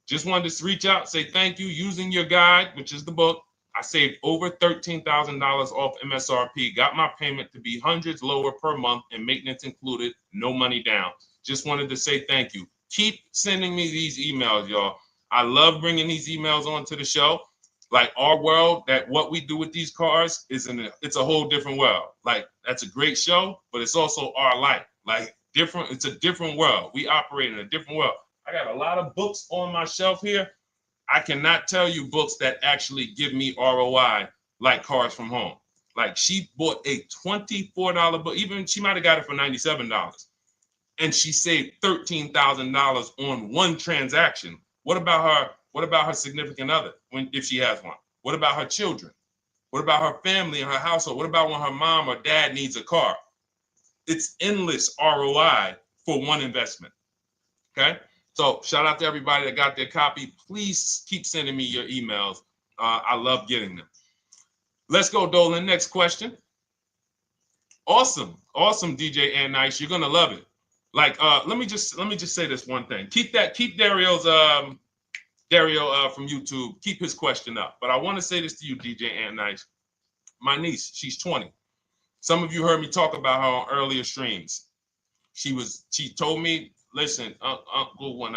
Just wanted to reach out, say thank you. Using your guide, which is the book, I saved over $13,000 off MSRP, got my payment to be hundreds lower per month and maintenance included, no money down. Just wanted to say thank you. Keep sending me these emails, y'all. I love bringing these emails onto the show. Like our world, that what we do with these cars it's a whole different world. Like that's a great show, but it's also our life. Like different, it's a different world. We operate in a different world. I got a lot of books on my shelf here. I cannot tell you books that actually give me ROI like Cars from Home. Like she bought a $24 book, even she might have got it for $97. And she saved $13,000 on one transaction. What about her? What about her significant other if she has one? What about her children? What about her family and her household? What about when her mom or dad needs a car? It's endless ROI for one investment. Okay. So shout out to everybody that got their copy. Please keep sending me your emails. I love getting them. Let's go, Dolan. Next question. Awesome, DJ and Nice. You're gonna love it. Like, let me just say this one thing. Keep Dario's Dario from YouTube. Keep his question up. But I want to say this to you, DJ and Nice. My niece, she's 20. Some of you heard me talk about her on earlier streams. She told me, listen, Uncle, when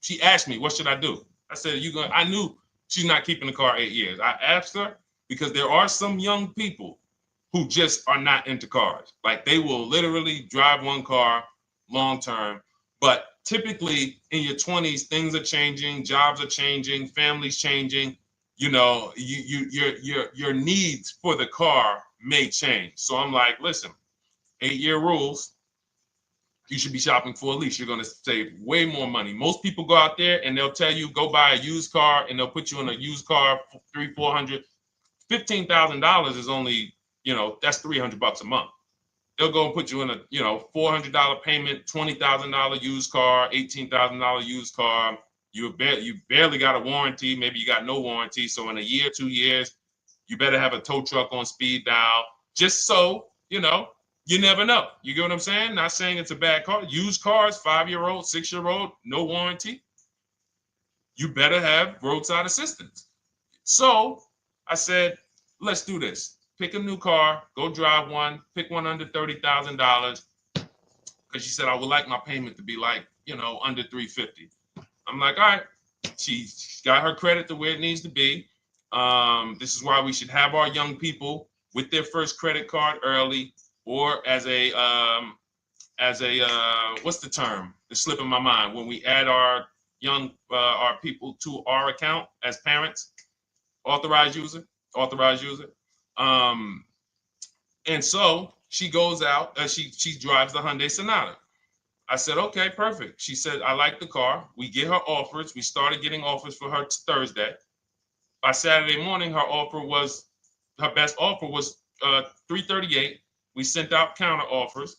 she asked me, what should I do? I said, I knew she's not keeping the car 8 years. I asked her because there are some young people who just are not into cars. Like they will literally drive one car long term. But typically in your 20s, things are changing, jobs are changing, families changing. Your needs for the car may change. So I'm like, listen, 8-year rules. You should be shopping for a lease. You're going to save way more money. Most people go out there and they'll tell you go buy a used car, and they'll put you in a used car for $300, $400, $15,000 is only, that's $300 a month. They'll go and put you in a, $400 payment, $20,000 used car, $18,000 used car. You barely got a warranty. Maybe you got no warranty. So in a year, 2 years, you better have a tow truck on speed dial, just so, you never know. You get what I'm saying? Not saying it's a bad car. Used cars, 5-year-old, 6-year-old, no warranty. You better have roadside assistance. So I said, let's do this. Pick a new car, go drive one, pick one under $30,000. Because she said, I would like my payment to be like, under $350. I'm like, all right. She's got her credit to where it needs to be. This is why we should have our young people with their first credit card early, or as a what's the term? It's slipping my mind. When we add our our people to our account as parents, authorized user. And so she goes out, she drives the Hyundai Sonata. I said, okay, perfect. She said, I like the car. We get her offers. We started getting offers for her Thursday. By Saturday morning, her best offer was $338. We sent out counter offers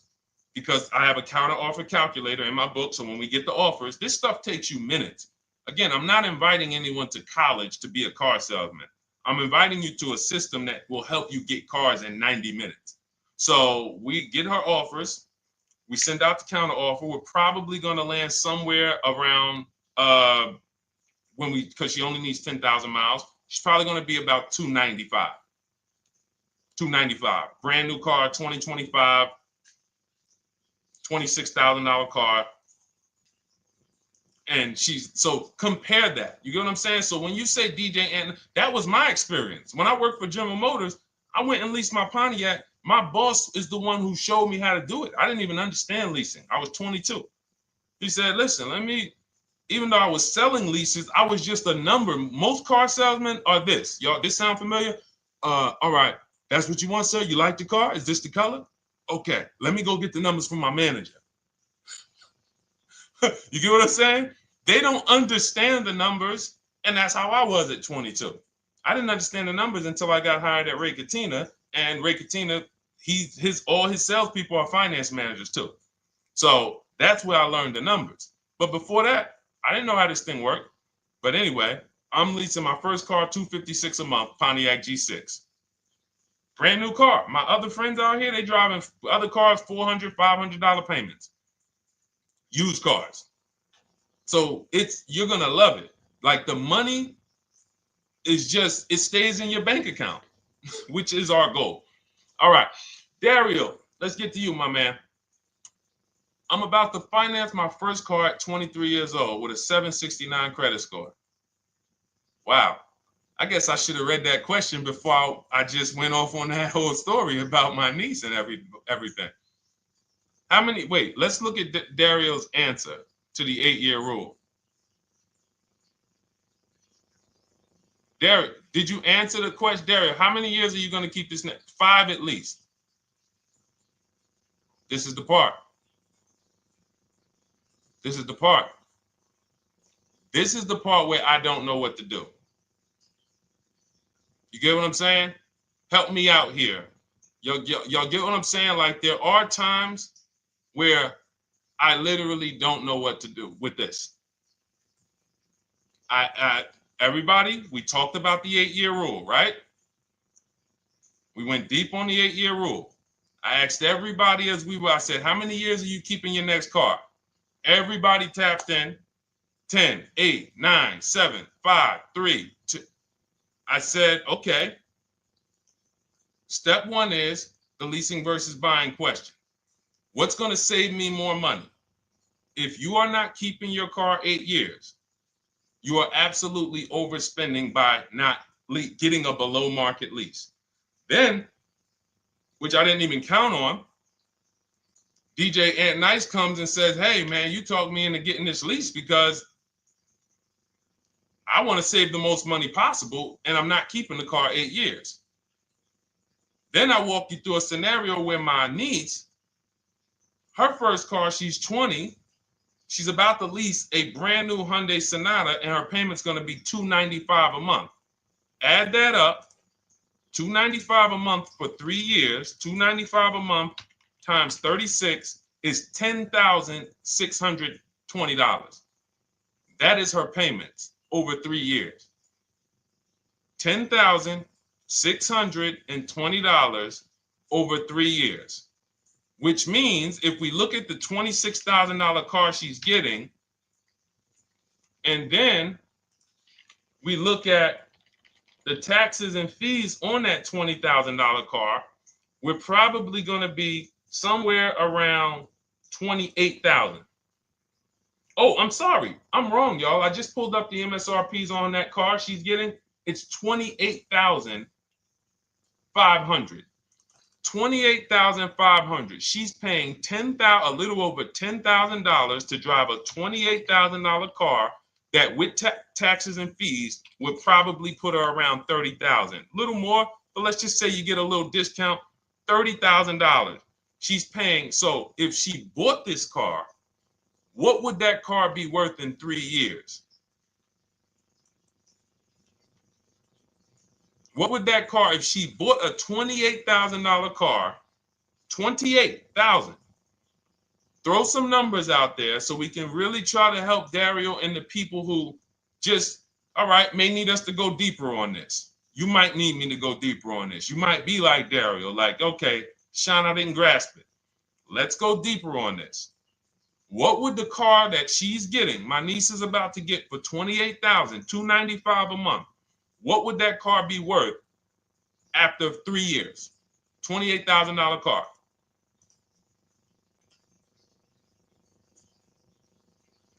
because I have a counter offer calculator in my book. So when we get the offers, this stuff takes you minutes. Again, I'm not inviting anyone to college to be a car salesman. I'm inviting you to a system that will help you get cars in 90 minutes. So we get her offers. We send out the counter offer. We're probably going to land somewhere around because she only needs 10,000 miles. She's probably going to be about $295. Brand new car, 2025, $26,000 car. And so compare that. You get what I'm saying? So when you say DJ, and that was my experience. When I worked for General Motors, I went and leased my Pontiac. My boss is the one who showed me how to do it. I didn't even understand leasing. I was 22. He said, listen, even though I was selling leases, I was just a number. Most car salesmen are this. Y'all, this sound familiar? All right. That's what you want, sir? You like the car? Is this the color? Okay. Let me go get the numbers from my manager. You get what I'm saying? They don't understand the numbers. And that's how I was at 22. I didn't understand the numbers until I got hired at Ray Katina. And Ray Katina, all his salespeople are finance managers too. So that's where I learned the numbers. But before that, I didn't know how this thing worked. But anyway, I'm leasing my first car, $256 a month, Pontiac G6. Brand new car. My other friends out here, they driving other cars, $400, $500 payments. Used cars. So you're going to love it. Like the money is it stays in your bank account, which is our goal. All right. Dario, let's get to you, my man. I'm about to finance my first car at 23 years old with a 769 credit score. Wow. I guess I should have read that question before I just went off on that whole story about my niece and everything. Let's look at Dario's answer to the 8-year rule. Dario, did you answer the question? Dario, how many years are you going to keep this? 5 at least. This is the part. This is the part. This is the part where I don't know what to do. You get what I'm saying? Help me out here. Y'all get what I'm saying? Like there are times where I literally don't know what to do with this. Everybody, we talked about the 8-year rule, right? We went deep on the 8-year rule. I asked everybody I said, how many years are you keeping your next car? Everybody tapped in. 10, 8, 9, 7, 5, 3, 2. I said, okay. Step 1 is the leasing versus buying question. What's going to save me more money? If you are not keeping your car 8 years, you are absolutely overspending by not getting a below market lease. Then, which I didn't even count on, DJ Ant Nice comes and says, hey, man, you talked me into getting this lease because I want to save the most money possible, and I'm not keeping the car 8 years. Then I walk you through a scenario where my niece, her first car, she's 20. She's about to lease a brand new Hyundai Sonata, and her payment's going to be $295 a month. Add that up, $295 a month for 3 years, $295 a month times 36 is $10,620. That is her payments over 3 years. $10,620 over 3 years, which means if we look at the $26,000 car she's getting, and then we look at the taxes and fees on that $20,000 car, we're probably going to be somewhere around $28,000. Oh, I'm sorry. I'm wrong, y'all. I just pulled up the MSRPs on that car she's getting. It's $28,500. $28,500. She's paying a little over $10,000 to drive a $28,000 car that with taxes and fees would probably put her around $30,000. A little more, but let's just say you get a little discount, $30,000. She's paying. So if she bought this car, what would that car be worth in 3 years? What would that car, if she bought a $28,000 car, $28,000? Throw some numbers out there so we can really try to help Dario and the people who just, all right, may need us to go deeper on this. You might need me to go deeper on this. You might be like Dario, like, okay, Sean, I didn't grasp it. Let's go deeper on this. What would the car that she's getting, my niece is about to get for $28,000, $295 a month, what would that car be worth after 3 years? $28,000 car.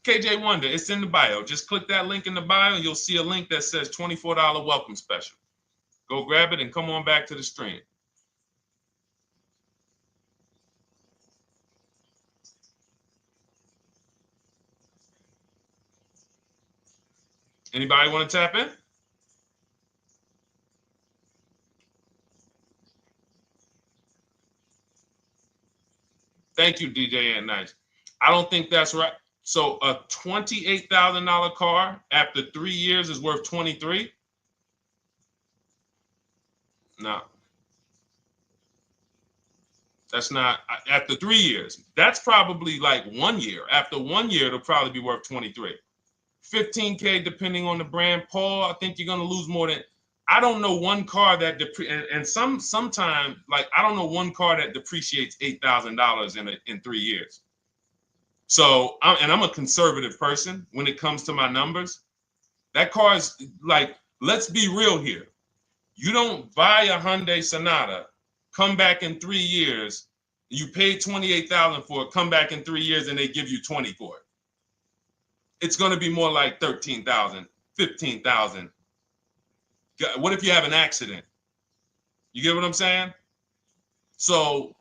KJ Wonder, it's in the bio. Just click that link in the bio and you'll see a link that says $24 welcome special. Go grab it and come on back to the stream. Anybody want to tap in? Thank you, DJ and Nice. I don't think that's right. So a $28,000 car after 3 years is worth 23? No. That's not after 3 years. That's probably like 1 year. After 1 year, it'll probably be worth 23. 15K depending on the brand. Paul, I think you're gonna lose more than. I don't know one car that sometime like I don't know one car that depreciates $8,000 in 3 years. So I'm a conservative person when it comes to my numbers. That car is like, let's be real here. You don't buy a Hyundai Sonata, come back in 3 years, you pay $28,000 for it, come back in 3 years and they give you 20 for it. It's going to be more like 13,000, 15,000. What if you have an accident? You get what I'm saying? So,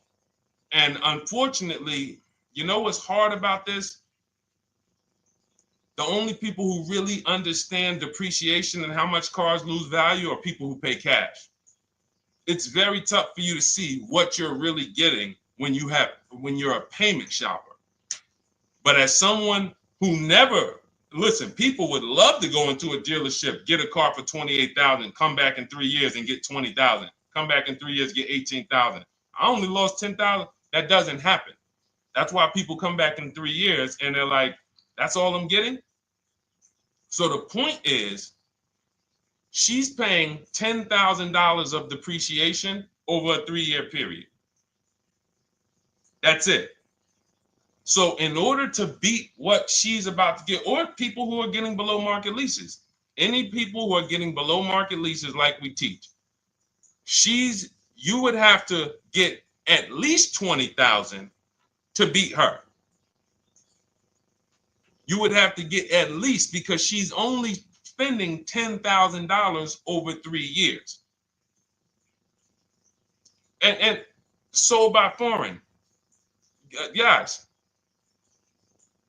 and unfortunately, you know what's hard about this? The only people who really understand depreciation and how much cars lose value are people who pay cash. It's very tough for you to see what you're really getting when you're a payment shopper. But as someone who never, listen, people would love to go into a dealership, get a car for $28,000, come back in 3 years and get $20,000, come back in 3 years, get $18,000. I only lost $10,000. That doesn't happen. That's why people come back in 3 years and they're like, that's all I'm getting. So the point is, she's paying $10,000 of depreciation over a 3-year period. That's it. So in order to beat what she's about to get, or people who are getting below market leases, any people who are getting below market leases like we teach, you would have to get at least 20,000 to beat her. You would have to get at least, because she's only spending $10,000 over 3 years. And sold by foreign. Guys,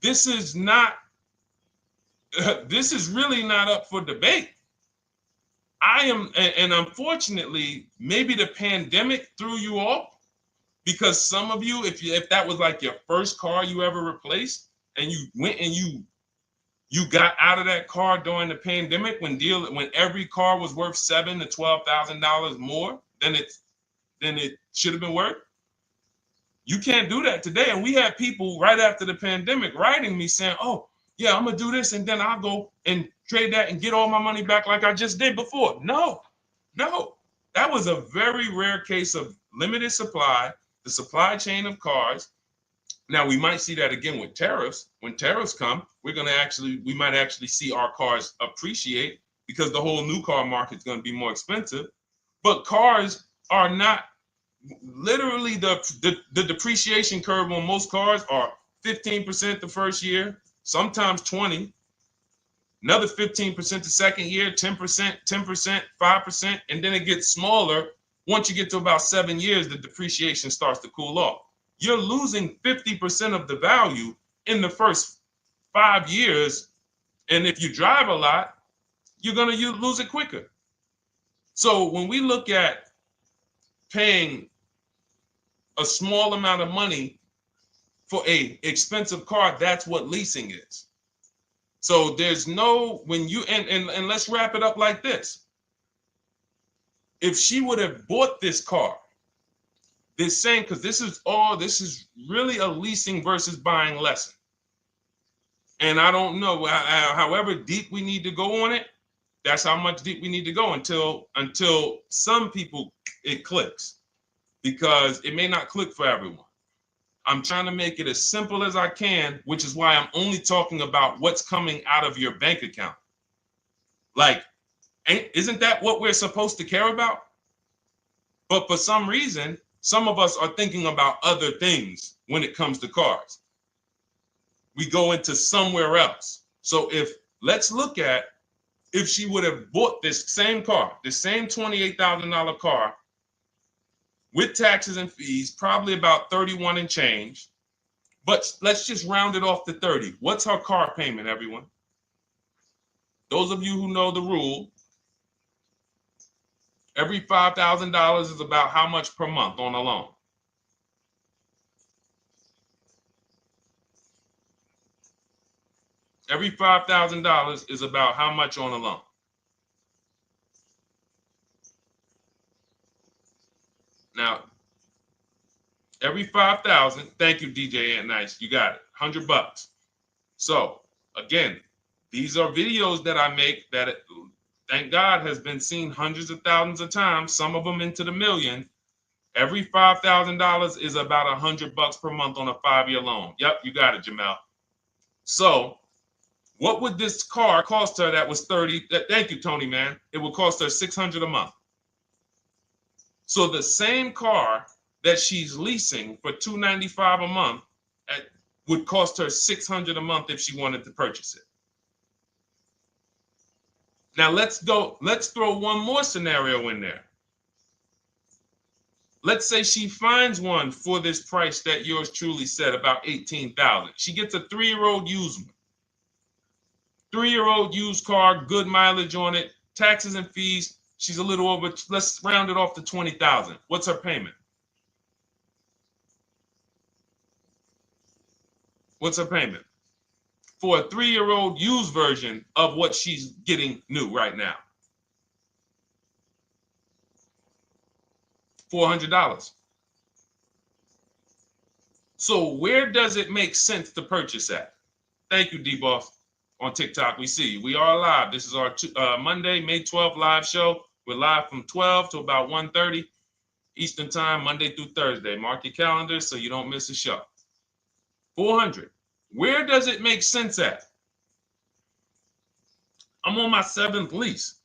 this is not, this is really not up for debate. And unfortunately, maybe the pandemic threw you off, because some of you, if that was like your first car you ever replaced, and you went and you got out of that car during the pandemic when every car was worth $7,000 to $12,000 more than it should have been worth. You can't do that today. And we had people right after the pandemic writing me saying, "Oh, yeah, I'm gonna do this, and then I'll go and trade that and get all my money back like I just did before." No, that was a very rare case of limited supply, the supply chain of cars. Now we might see that again with tariffs. When tariffs come, we might actually see our cars appreciate, because the whole new car market is going to be more expensive. But cars are not, literally the depreciation curve on most cars are 15% the first year, sometimes 20, another 15% the second year, 10%, 10%, 5%, and then it gets smaller. Once you get to about 7 years, the depreciation starts to cool off. You're losing 50% of the value in the first 5 years. And if you drive a lot, you're going to lose it quicker. So when we look at paying a small amount of money for a expensive car, that's what leasing is. So there's no, when you, and let's wrap it up like this. If she would have bought this car, this same, because this is really a leasing versus buying lesson. And I don't know, however deep we need to go on it, that's how much deep we need to go until some people it clicks, because it may not click for everyone. I'm trying to make it as simple as I can, which is why I'm only talking about what's coming out of your bank account. Like, isn't that what we're supposed to care about? But for some reason, some of us are thinking about other things when it comes to cars. We go into somewhere else. So let's look at, if she would have bought this same car, the same $28,000 car, with taxes and fees, probably about 31 and change. But let's just round it off to 30. What's her car payment, everyone? Those of you who know the rule, every $5,000 is about how much per month on a loan? Every $5,000 is about how much on a loan? Now, every 5,000, thank you, DJ Ant Nice, you got it, $100. So again, these are videos that I make that, thank God, has been seen hundreds of thousands of times, some of them into the million. Every $5,000 is about $100 per month on a 5-year loan. Yep, you got it, Jamel. So what would this car cost her that was 30? Thank you, Tony, man. It would cost her $600 a month. So the same car that she's leasing for $295 a month would cost her $600 a month if she wanted to purchase it. Now let's throw one more scenario in there. Let's say she finds one for this price that yours truly said, about $18,000. She gets a 3-year-old used one. 3-year-old used car, good mileage on it, taxes and fees. She's a little over, let's round it off to $20,000. What's her payment? What's her payment? For a 3-year-old used version of what she's getting new right now. $400. So where does it make sense to purchase at? Thank you, D-Boss. On TikTok, we see you. We are live. This is our Monday, May 12th live show. We're live from 12 to about 1:30 Eastern time, Monday through Thursday. Mark your calendar so you don't miss a show. 400. Where does it make sense at? I'm on my 7th lease.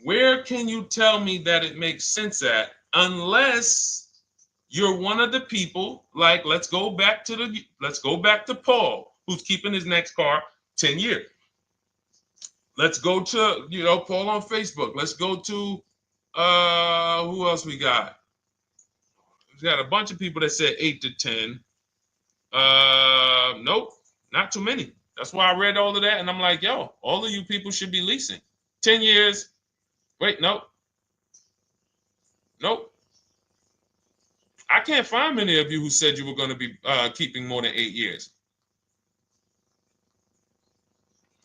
Where can you tell me that it makes sense at, unless you're one of the people, like, let's go back to Paul, who's keeping his next car 10 years. Let's go to, Paul on Facebook. Let's go to, who else we got? We got a bunch of people that said 8 to 10. Nope, not too many. That's why I read all of that, and I'm like, yo, all of you people should be leasing. 10 years. Wait, nope. I can't find many of you who said you were going to be keeping more than 8 years.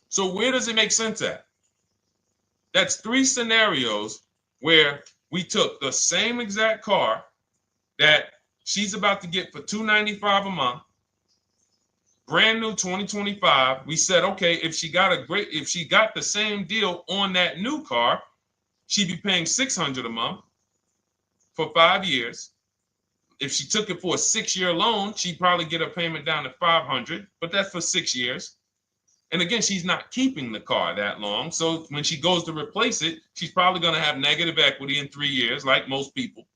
So where does it make sense at? That's 3 scenarios where we took the same exact car that she's about to get for $295 a month, brand new 2025. We said, okay, if she got the same deal on that new car, she'd be paying $600 a month for 5 years. If she took it for a 6-year loan, she'd probably get a payment down to $500, but that's for 6 years. And again, she's not keeping the car that long. So when she goes to replace it, she's probably going to have negative equity in 3 years, like most people.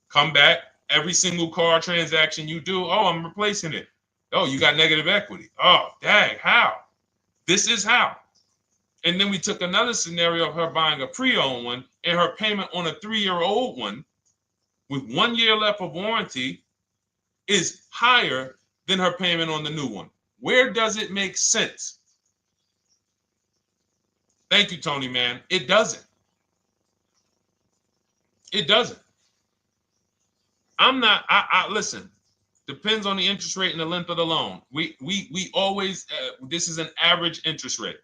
Come back, every single car transaction you do, oh, I'm replacing it. Oh, you got negative equity. Oh, dang, how? This is how. And then we took another scenario of her buying a pre-owned one, and her payment on a 3-year-old one with 1 year left of warranty is higher than her payment on the new one. Where does it make sense? Thank you, Tony, man. It doesn't. It doesn't. Listen, depends on the interest rate and the length of the loan. We always, this is an average interest rate.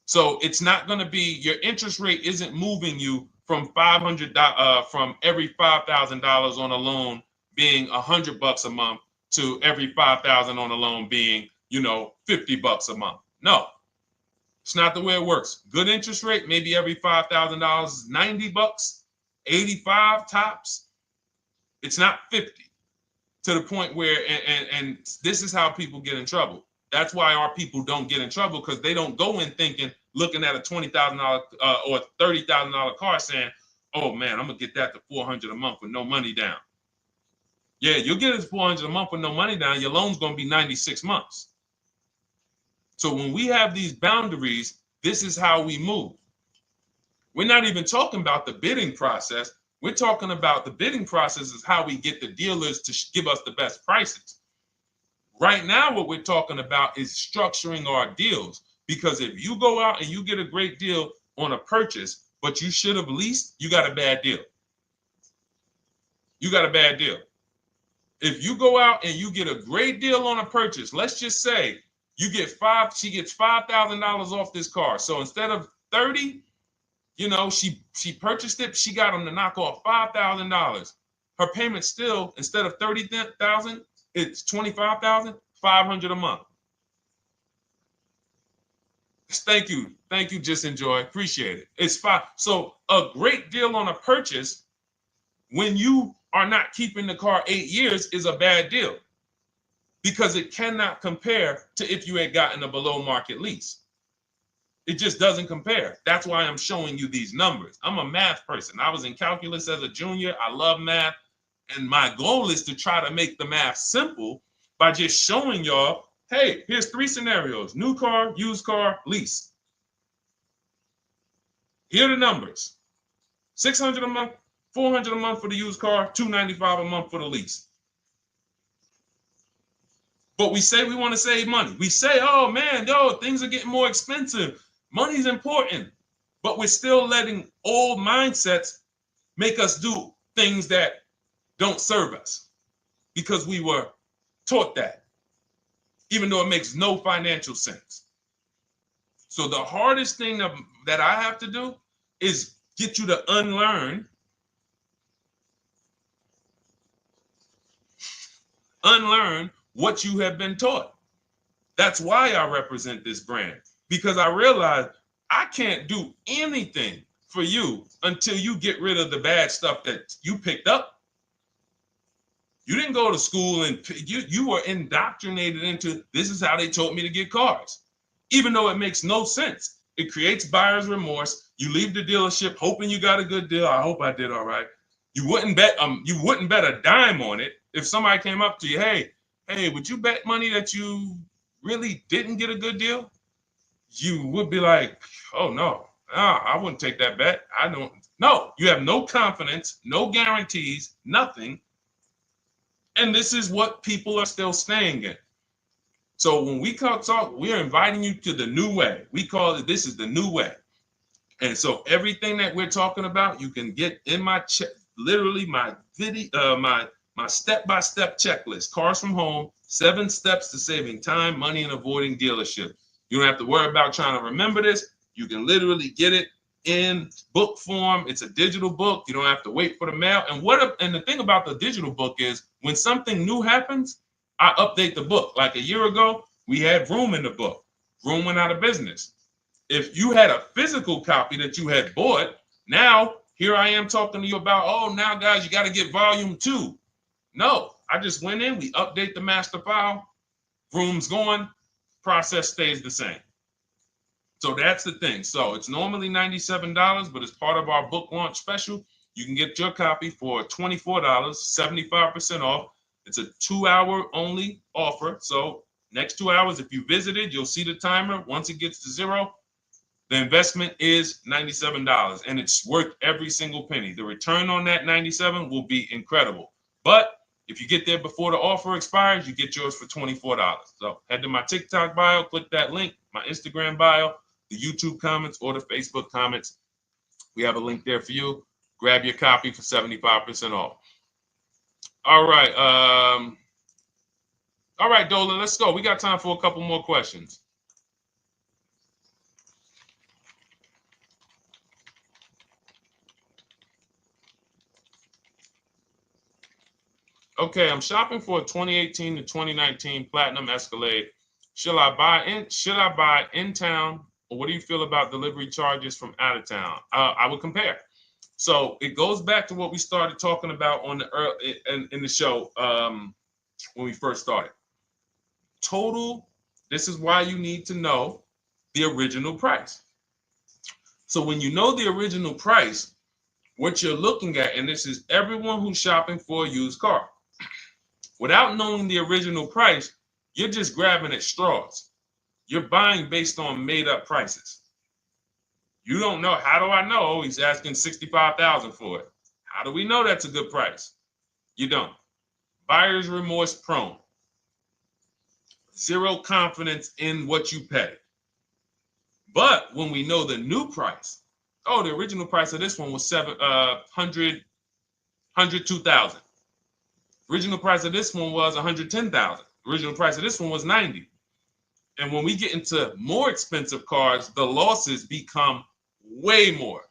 So it's not going to be, your interest rate isn't moving you from from every $5,000 on a loan being $100 a month to every $5,000 on a loan being, $50 a month. No, it's not the way it works. Good interest rate, maybe every $5,000 is $90, 85 tops. It's not 50, to the point where, and this is how people get in trouble. That's why our people don't get in trouble, because they don't go in thinking, looking at a $20,000 or $30,000 car saying, oh man, I'm gonna get that to $400 a month with no money down. Yeah, you'll get it to $400 a month with no money down. Your loan's gonna be 96 months. So when we have these boundaries, this is how we move. We're not even talking about the bidding process. We're talking about the bidding process is how we get the dealers to give us the best prices. Right now, what we're talking about is structuring our deals. Because if you go out and you get a great deal on a purchase, but you should have leased, you got a bad deal. You got a bad deal. If you go out and you get a great deal on a purchase, let's just say she gets $5,000 off this car. So instead of 30, she purchased it, she got them to knock off $5,000. Her payment still, instead of $30,000, it's $25,000, $500 a month. Thank you, Just Enjoy, appreciate it. It's fine. So a great deal on a purchase, when you are not keeping the car 8 years, is a bad deal, because it cannot compare to if you had gotten a below market lease. It just doesn't compare. That's why I'm showing you these numbers. I'm a math person. I was in calculus as a junior. I love math. And my goal is to try to make the math simple by just showing y'all, hey, here's 3 scenarios: new car, used car, lease. Here are the numbers: $600 a month, $400 a month for the used car, $295 a month for the lease. But we say we want to save money. We say, oh man, things are getting more expensive. Money's important. But we're still letting old mindsets make us do things that don't serve us, because we were taught that, even though it makes no financial sense. So the hardest thing that I have to do is get you to unlearn what you have been taught. That's why I represent this brand, because I realize I can't do anything for you until you get rid of the bad stuff that you picked up. You didn't go to school and you were indoctrinated into, this is how they taught me to get cars, even though it makes no sense. It creates buyer's remorse. You leave the dealership hoping you got a good deal. I hope I did all right. You wouldn't bet a dime on it. If somebody came up to you, hey, would you bet money that you really didn't get a good deal? You would be like, oh no, I wouldn't take that bet. I don't. No, you have no confidence, no guarantees, nothing. And this is what people are still staying in. So when we talk, we're inviting you to the new way. We call it, this is the new way. And so everything that we're talking about, you can get in my literally my video, my step-by-step checklist. Cars from Home, 7 steps to saving time, money, and avoiding dealership. You don't have to worry about trying to remember this. You can literally get it in book form. It's a digital book. You don't have to wait for the mail. And the thing about the digital book is when something new happens, I update the book. Like a year ago, we had Vroom in the book. Vroom went out of business. If you had a physical copy that you had bought, now here I am talking to you about, oh, now guys, you got to get volume 2. No, I just went in, we update the master file, Vroom's going, process stays the same. So that's the thing. So it's normally $97, but as part of our book launch special, you can get your copy for $24, 75% off. It's a 2-hour only offer. So next 2 hours, if you visited, you'll see the timer. Once it gets to 0, the investment is $97, and it's worth every single penny. The return on that $97 will be incredible. But if you get there before the offer expires, you get yours for $24. So head to my TikTok bio, click that link, my Instagram bio, the YouTube comments, or the Facebook comments. We have a link there for you. Grab your copy for 75% off. All right. All right, Dolan, let's go. We got time for a couple more questions. Okay, I'm shopping for a 2018 to 2019 Platinum Escalade. Should I buy in town, or what do you feel about delivery charges from out of town? I would compare. So it goes back to what we started talking about on in the show when we first started. Total. This is why you need to know the original price. So when you know the original price, what you're looking at, and this is everyone who's shopping for a used car. Without knowing the original price, you're just grabbing at straws. You're buying based on made up prices. You don't know. How do I know? Oh, he's asking $65,000 for it. How do we know that's a good price? You don't. Buyer's remorse prone. Zero confidence in what you pay. But when we know the new price, oh, the original price of this one was $102,000. Original price of this one was $110,000. Original price of this one was $90,000. And when we get into more expensive cars, the losses become way more.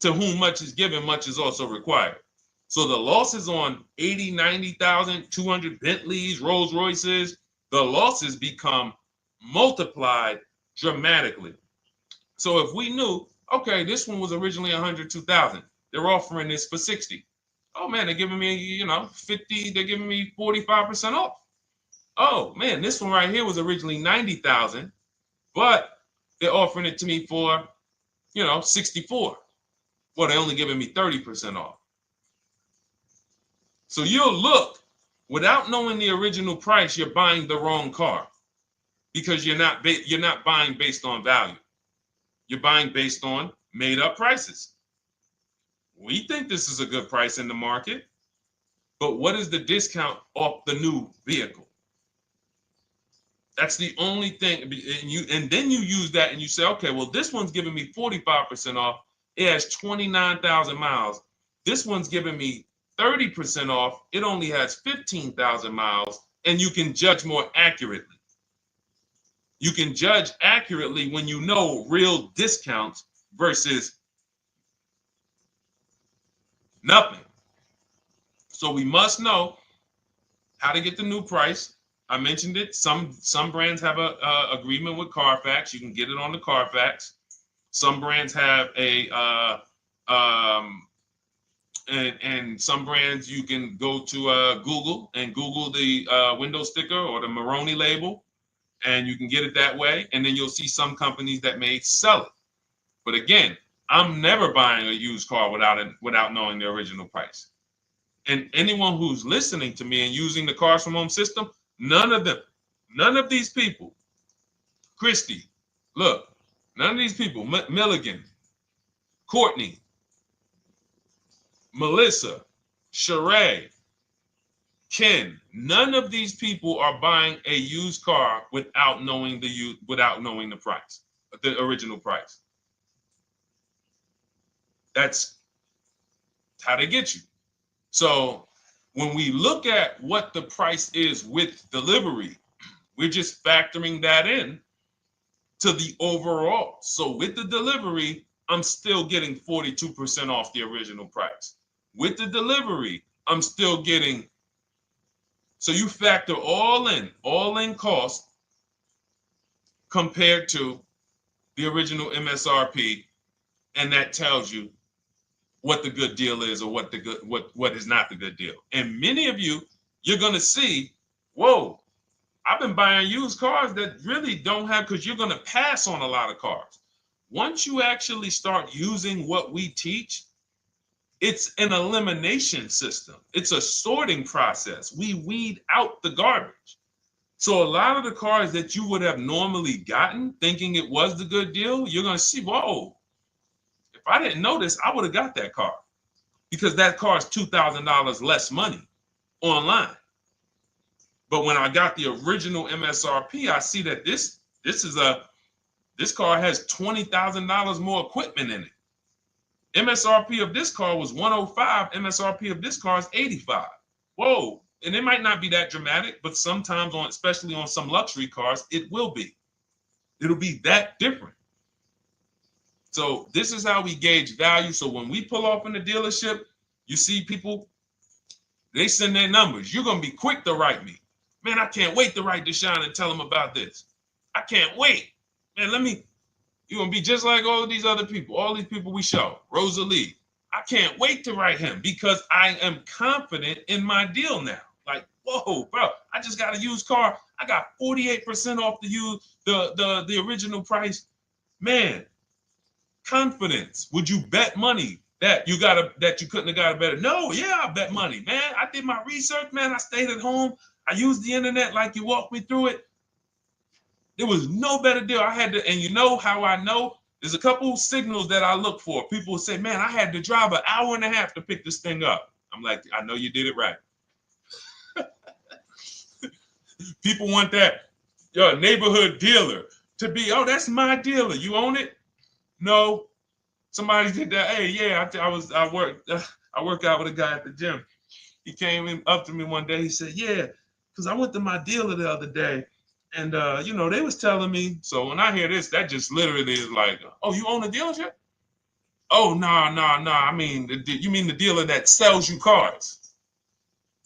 To whom much is given, much is also required. So the losses on 80, 90,000, 200 Bentleys, Rolls Royces, the losses become multiplied dramatically. So if we knew, okay, this one was originally $102,000, they're offering this for $60,000. Oh man, they're giving me, 50, they're giving me 45% off. Oh man, this one right here was originally $90,000, but they're offering it to me for, $64,000. Well, they're only giving me 30% off. So you'll look, without knowing the original price, you're buying the wrong car because you're not buying based on value. You're buying based on made up prices. We think this is a good price in the market, but what is the discount off the new vehicle? That's the only thing. And then you use that and you say, okay, well, this one's giving me 45% off. It has 29,000 miles. This one's giving me 30% off. It only has 15,000 miles, and you can judge more accurately. You can judge accurately when you know real discounts versus nothing. So we must know how to get the new price. I mentioned it. Some brands have a agreement with Carfax. You can get it on the Carfax. Some brands have and some brands you can go to Google and Google the window sticker or the Maroney label, and you can get it that way. And then you'll see some companies that may sell it. But again, I'm never buying a used car without knowing the original price. And anyone who's listening to me and using the Cars from Home system, none of these people, Christy, look, none of these people, Milligan, Courtney, Melissa, Sheree, Ken, none of these people are buying a used car without knowing the price, the original price. That's how they get you. So when we look at what the price is with delivery, we're just factoring that in to the overall. So with the delivery, I'm still getting 42% off the original price. With the delivery, I'm still getting, so you factor all in cost compared to the original MSRP, and that tells you what the good deal is or what is not the good deal. And many of you, you're gonna see, whoa, I've been buying used cars that really don't have, because you're gonna pass on a lot of cars. Once you actually start using what we teach, it's an elimination system. It's a sorting process. We weed out the garbage. So a lot of the cars that you would have normally gotten thinking it was the good deal, you're gonna see, whoa, if I didn't know this, I would have got that car, because that car is $2,000 less money online. But when I got the original MSRP, I see that this car has $20,000 more equipment in it. MSRP of this car was 105. MSRP of this car is 85. Whoa. And it might not be that dramatic, but sometimes especially on some luxury cars, it will be. It'll be that different. So this is how we gauge value. So when we pull off in the dealership, you see people, they send their numbers. You're going to be quick to write me. Man, I can't wait to write Deshone and tell him about this. I can't wait. Man, you're going to be just like all of these other people, all these people we show. Rosalie, I can't wait to write him because I am confident in my deal now. Like, whoa, bro, I just got a used car. I got 48% off the original price. Man, confidence. Would you bet money that you couldn't have got a better? No, yeah, I bet money, man. I did my research, man. I stayed at home. I used the internet like you walked me through it. There was no better deal. I had to, and you know how I know? There's a couple signals that I look for. People will say, man, I had to drive an hour and a half to pick this thing up. I'm like, I know you did it right. People want that neighborhood dealer to be, oh, that's my dealer. You own it? No. Somebody did that. Hey, yeah, I work out with a guy at the gym. He came up to me one day. He said, yeah, because I went to my dealer the other day. And, they was telling me. So when I hear this, that just literally is like, oh, you own a dealership? Oh, no. I mean, you mean the dealer that sells you cars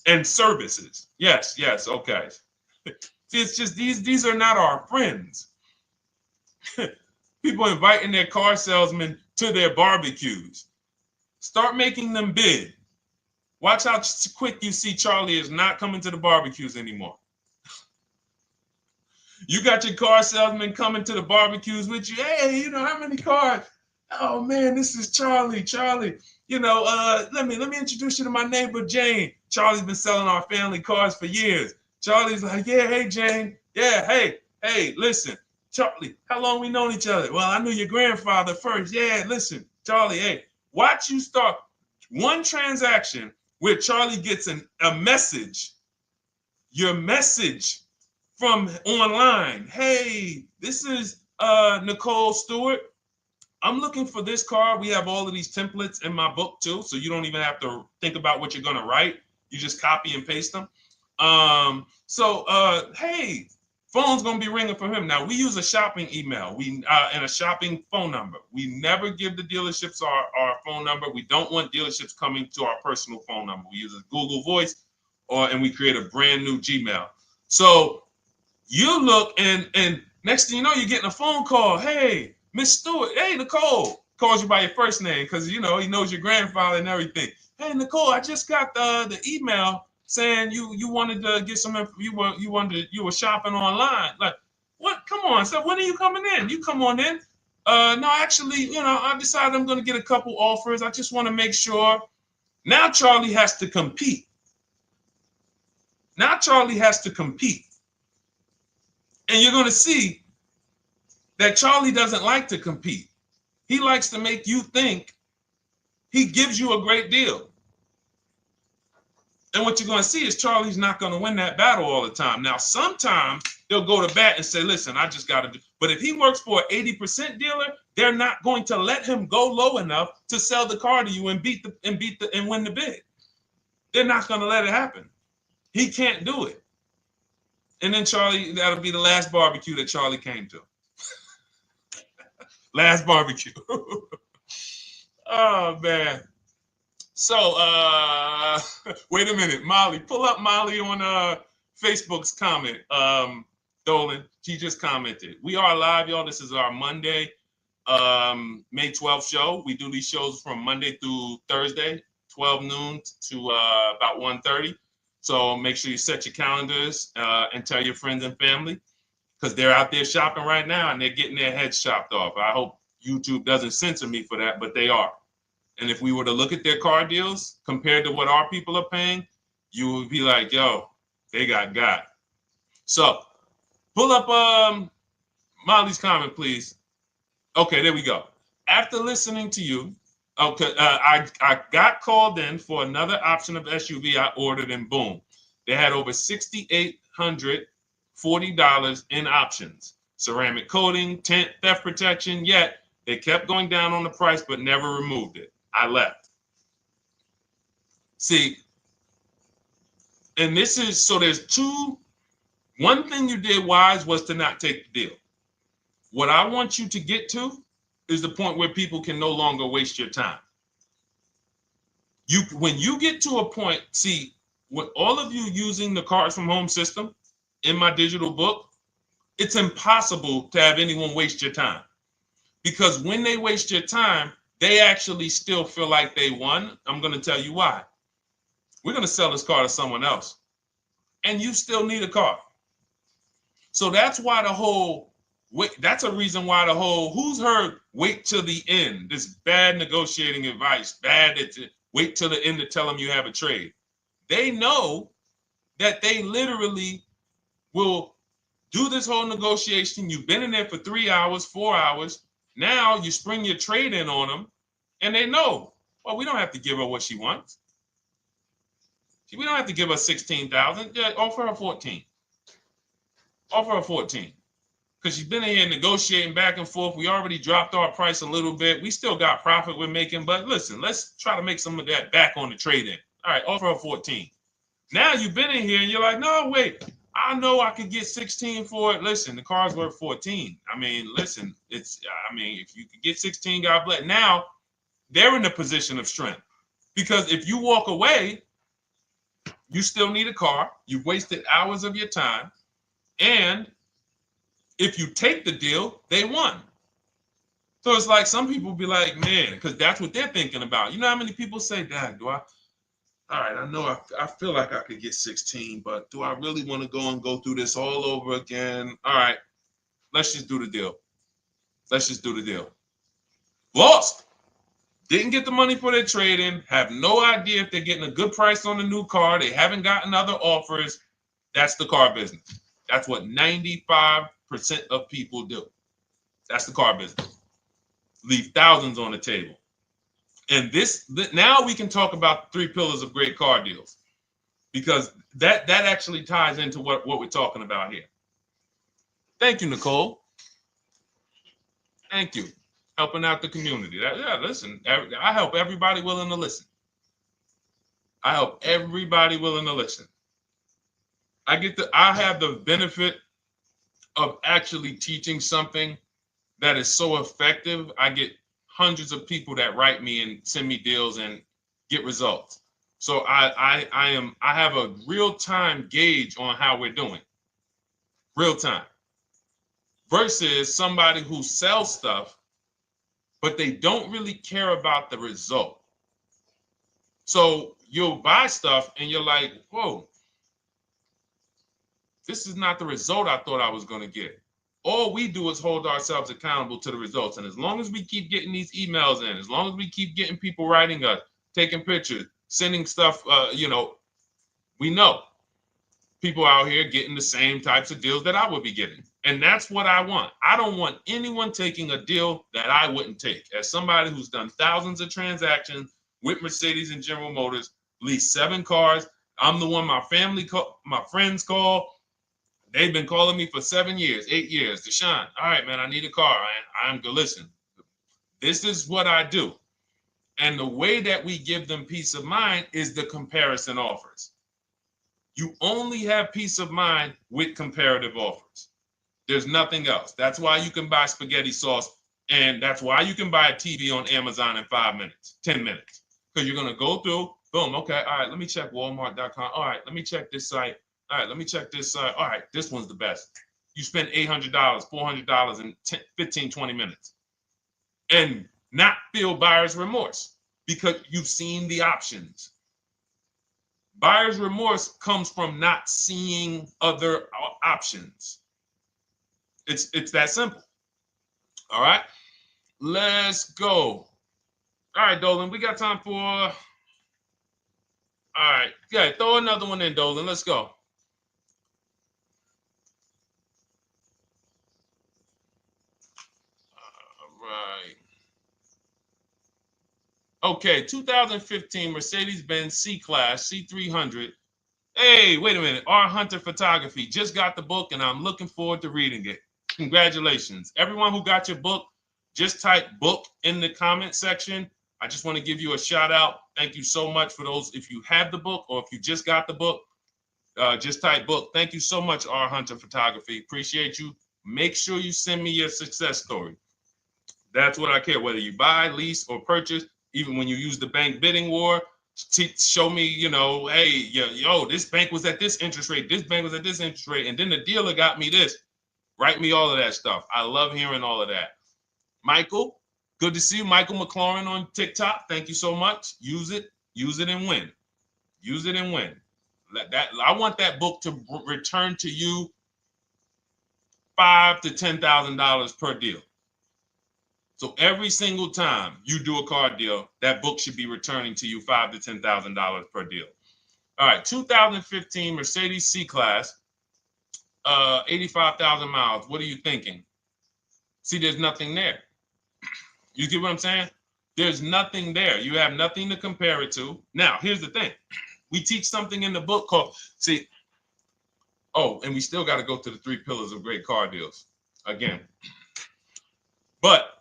and services? Yes. Okay. See, it's just these are not our friends. People inviting their car salesmen to their barbecues. Start making them bid. Watch how quick you see Charlie is not coming to the barbecues anymore. You got your car salesman coming to the barbecues with you. Hey, how many cars? Oh man, this is Charlie. Charlie, let me introduce you to my neighbor Jane. Charlie's been selling our family cars for years. Charlie's like, yeah, hey Jane. Yeah, hey, listen, Charlie, how long we known each other? Well, I knew your grandfather first. Yeah, listen, Charlie, hey, watch you start one transaction where Charlie gets a message, your message from online. Hey, this is Nicole Stewart. I'm looking for this car. We have all of these templates in my book too, so you don't even have to think about what you're gonna write. You just copy and paste them. Hey, phone's gonna be ringing for him. Now we use a shopping email, and a shopping phone number. We never give the dealerships our phone number. We don't want dealerships coming to our personal phone number. We use a Google Voice, and we create a brand new Gmail. So you look, and next thing you know, you're getting a phone call. Hey, Miss Stewart. Hey, Nicole. Calls you by your first name because he knows your grandfather and everything. Hey, Nicole, I just got the email saying you wanted to get some info. You were shopping online. Like, what? Come on. So when are you coming in? You come on in. No, actually, I decided I'm going to get a couple offers. I just want to make sure Now Charlie has to compete. Now Charlie has to compete. And you're going to see that Charlie doesn't like to compete. He likes to make you think he gives you a great deal. And what you're going to see is Charlie's not going to win that battle all the time. Now, sometimes they'll go to bat and say, listen, I just got to do. But if he works for an 80% dealer, they're not going to let him go low enough to sell the car to you and win the bid. They're not going to let it happen. He can't do it. And then Charlie, that'll be the last barbecue that Charlie came to. Last barbecue. Oh, man. So, wait a minute, Molly. Pull up Molly on Facebook's comment. Dolan, she just commented. We are live, y'all. This is our Monday, May 12th show. We do these shows from Monday through Thursday, 12 noon to about 1:30. So make sure you set your calendars and tell your friends and family, because they're out there shopping right now and they're getting their heads chopped off. I hope YouTube doesn't censor me for that, but they are. And if we were to look at their car deals compared to what our people are paying, you would be like, yo, they got. So pull up Molly's comment, please. Okay, there we go. After listening to you, okay, I got called in for another option of SUV I ordered, and boom, they had over $6,840 in options. Ceramic coating, tint, theft protection, yet they kept going down on the price but never removed it. I left. See, and this is, so there's one thing you did wise was to not take the deal. What I want you to get to is the point where people can no longer waste your time. When you get to a point, see, with all of you using the Cars from Home system in my digital book, it's impossible to have anyone waste your time. Because when they waste your time, they actually still feel like they won. I'm going to tell you why. We're going to sell this car to someone else, and you still need a car. So that's why that's a reason why who's heard wait till the end, this bad negotiating advice, wait till the end to tell them you have a trade. They know that they literally will do this whole negotiation. You've been in there for 3 hours, 4 hours. Now you spring your trade in on them, and they know, well, we don't have to give her what she wants. We don't have to give her 16,000. Yeah, offer her 14. Offer her 14. Because she's been in here negotiating back and forth. We already dropped our price a little bit. We still got profit we're making, but listen, let's try to make some of that back on the trade-in. All right, offer her 14. Now you've been in here and you're like, no, wait, I know I could get 16 for it. Listen, the car's worth 14. I mean, listen, if you could get 16, God bless. Now they're in a position of strength, because if you walk away, you still need a car. You've wasted hours of your time. And if you take the deal, they won. So it's like some people be like, man, because that's what they're thinking about. You know how many people say, Dad, all right, I know I feel like I could get 16, but do I really want to go through this all over again? All right, let's just do the deal. Let's just do the deal. Lost. Didn't get the money for their trade-in. Have no idea if they're getting a good price on the new car. They haven't gotten other offers. That's the car business. That's what 95% of people do. That's the car business. Leave thousands on the table. And now we can talk about the 3 pillars of great car deals, because that actually ties into what we're talking about here. Thank you, Nicole. Thank you. Helping out the community. Listen, I help everybody willing to listen. I help everybody willing to listen. I have the benefit of actually teaching something that is so effective. I get hundreds of people that write me and send me deals and get results. So I have a real-time gauge on how we're doing. Real time. Versus somebody who sells stuff, but they don't really care about the result. So you'll buy stuff and you're like, whoa, this is not the result I thought I was going to get. All we do is hold ourselves accountable to the results. And as long as we keep getting these emails in, as long as we keep getting people writing us, taking pictures, sending stuff, we know people out here getting the same types of deals that I would be getting. And that's what I want. I don't want anyone taking a deal that I wouldn't take. As somebody who's done thousands of transactions with Mercedes and General Motors, leased 7 cars, I'm the one my my friends call. They've been calling me for 7 years, 8 years. Deshone, all right, man, I need a car. I'm good. Listen, this is what I do. And the way that we give them peace of mind is the comparison offers. You only have peace of mind with comparative offers. There's nothing else. That's why you can buy spaghetti sauce, and that's why you can buy a TV on Amazon in 5 minutes, 10 minutes. Because you're going to go through, boom, okay, all right, let me check Walmart.com. All right, let me check this site. All right, let me check this site. All right, this one's the best. You spend $800, $400 in 15, 20 minutes. And not feel buyer's remorse because you've seen the options. Buyer's remorse comes from not seeing other options. It's that simple. All right, let's go. All right, Dolan, we got time for. All right, yeah, throw another one in, Dolan. Let's go. All right. Okay, 2015 Mercedes-Benz C-Class C300. Hey, wait a minute. R. Hunter Photography just got the book, and I'm looking forward to reading it. Congratulations. Everyone who got your book, just type book in the comment section. I just want to give you a shout out. Thank you so much for those. If you have the book or if you just got the book, just type book. Thank you so much, R. Hunter Photography. Appreciate you. Make sure you send me your success story. That's what I care, whether you buy, lease, or purchase. Even when you use the bank bidding war, show me, hey, yo, this bank was at this interest rate, this bank was at this interest rate, and then the dealer got me this. Write me all of that stuff. I love hearing all of that. Michael, good to see you. Michael McLaurin on TikTok. Thank you so much. Use it and win. Use it and win. I want that book to return to you $5,000 to $10,000 per deal. So every single time you do a car deal, that book should be returning to you $5,000 to $10,000 per deal. All right, 2015 Mercedes C-Class, 85,000 miles. What are you thinking? See, there's nothing there. You get what I'm saying? There's nothing there. You have nothing to compare it to. Now, here's the thing. We teach something in the book called, and we still got to go to the 3 pillars of great car deals again. But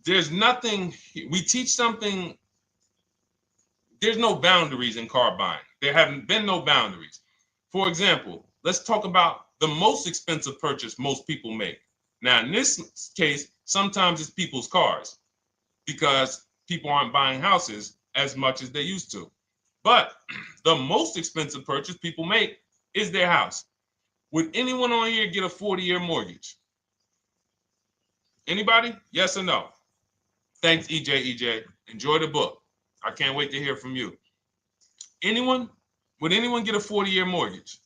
there's nothing, we teach something, there's no boundaries in car buying. There haven't been no boundaries. For example, let's talk about the most expensive purchase most people make. Now, in this case, sometimes it's people's cars because people aren't buying houses as much as they used to. But the most expensive purchase people make is their house. Would anyone on here get a 40-year mortgage? Anybody? Yes or no? Thanks, EJ. Enjoy the book. I can't wait to hear from you. Anyone? Would anyone get a 40-year mortgage?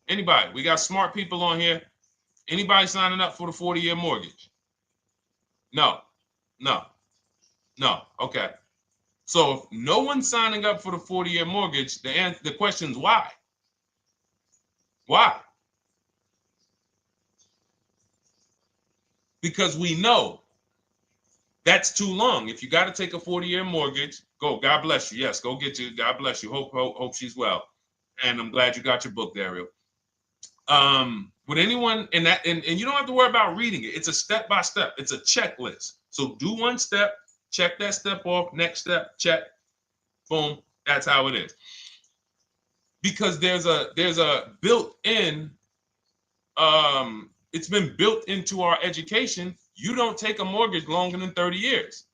Anybody? We got smart people on here. Anybody signing up for the 40-year mortgage? No. Okay. So if no one's signing up for the 40-year mortgage, the question is why? Why? Because we know that's too long. If you got to take a 40-year mortgage, go. God bless you. Yes, go get you. God bless you. Hope she's well. And I'm glad you got your book, Daryl. Would anyone and you don't have to worry about reading it. It's a step by step. It's a checklist. So do one step, check that step off. Next step, check. Boom. That's how it is. Because there's a built-in. It's been built into our education. You don't take a mortgage longer than 30 years.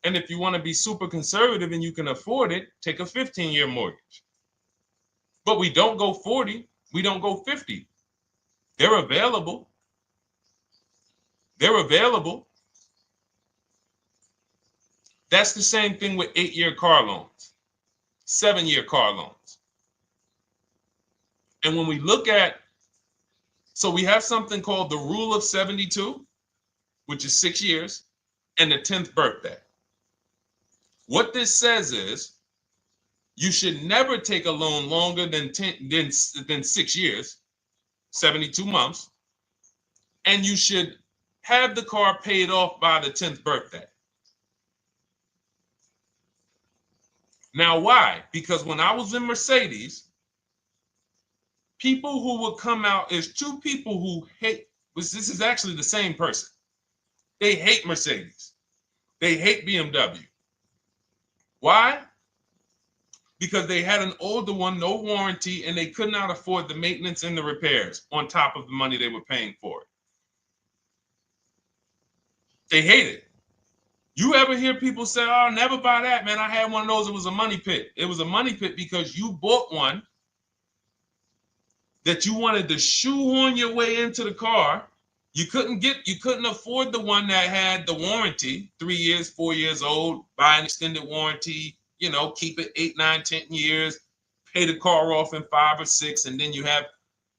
And if you want to be super conservative and you can afford it, take a 15-year mortgage. But we don't go 40. We don't go 50. They're available. That's the same thing with 8-year car loans, 7-year car loans. And when we look at, so we have something called the rule of 72, which is 6 years. and the 10th birthday. What this says is you should never take a loan longer than 6 years, 72 months, and you should have the car paid off by the 10th birthday. Now, why? Because when I was in Mercedes, people who would come out, is two people who hate, this is actually the same person. They hate Mercedes. They hate BMW. Why? Because they had an older one, no warranty, and they could not afford the maintenance and the repairs on top of the money they were paying for it. They hate it. You ever hear people say, oh, never buy that, man. I had one of those. It was a money pit. It was a money pit because you bought one that you wanted to shoehorn your way into the car. You couldn't afford the one that had the warranty, 3 years, 4 years old, buy an extended warranty, keep it 8, 9, 10 years, pay the car off in 5 or 6, and then you have,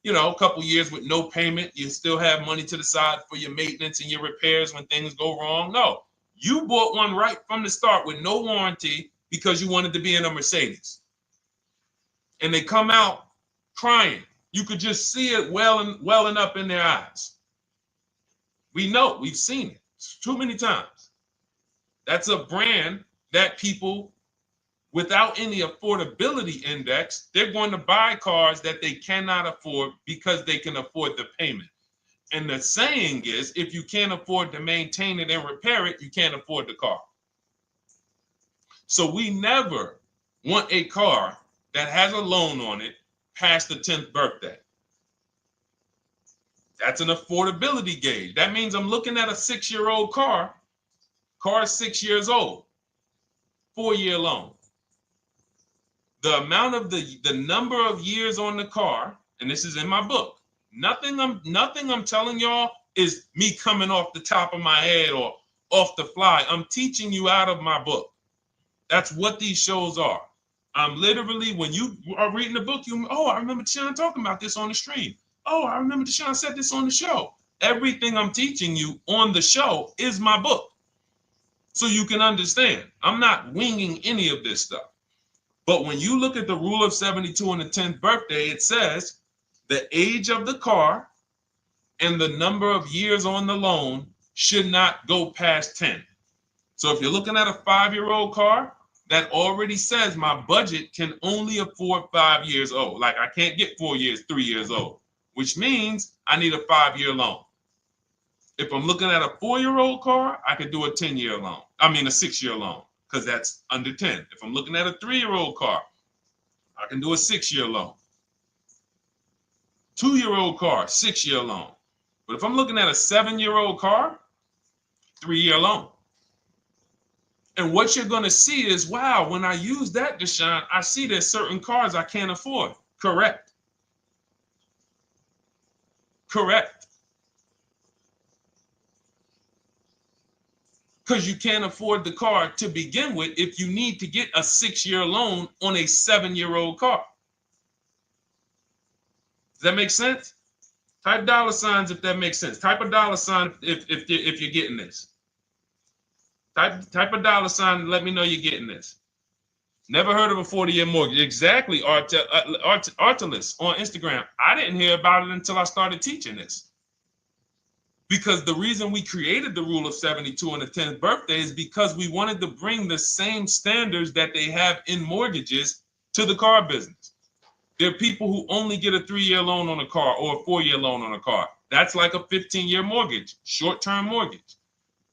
a couple years with no payment. You still have money to the side for your maintenance and your repairs when things go wrong. No, you bought one right from the start with no warranty because you wanted to be in a Mercedes. And they come out crying. You could just see it welling up in their eyes. We know, we've seen it too many times. That's a brand that people without any affordability index, they're going to buy cars that they cannot afford because they can afford the payment. And the saying is, if you can't afford to maintain it and repair it, you can't afford the car. So we never want a car that has a loan on it past the 10th birthday. That's an affordability gauge. That means I'm looking at a 6-year-old car. Car is 6 years old, 4-year loan. The amount of the number of years on the car, and this is in my book. Nothing I'm telling y'all is me coming off the top of my head or off the fly. I'm teaching you out of my book. That's what these shows are. I'm literally, when you are reading the book, I remember Deshone talking about this on the stream. Oh, I remember Deshone said this on the show. Everything I'm teaching you on the show is my book. So you can understand. I'm not winging any of this stuff. But when you look at the rule of 72 on the 10th birthday, it says the age of the car and the number of years on the loan should not go past 10. So if you're looking at a 5-year-old car, that already says my budget can only afford 5 years old. Like I can't get 4 years, 3 years old, which means I need a 5-year loan. If I'm looking at a 4-year-old car, I could do a 10-year loan. I mean a 6-year loan, because that's under 10. If I'm looking at a 3-year-old car, I can do a 6-year loan. 2-year-old car, 6-year loan. But if I'm looking at a 7-year-old car, 3-year loan. And what you're going to see is, wow, when I use that, Deshone, I see there's certain cars I can't afford. Correct. Correct. Because you can't afford the car to begin with if you need to get a 6-year loan on a 7-year-old car. Does that make sense? Type dollar signs if that makes sense. Type a dollar sign if you're getting this. Type a dollar sign and let me know you're getting this. Never heard of a 40-year mortgage. Exactly, Artelis on Instagram. I didn't hear about it until I started teaching this. Because the reason we created the rule of 72 on the 10th birthday is because we wanted to bring the same standards that they have in mortgages to the car business. There are people who only get a 3-year loan on a car or a 4-year loan on a car. That's like a 15-year mortgage, short-term mortgage.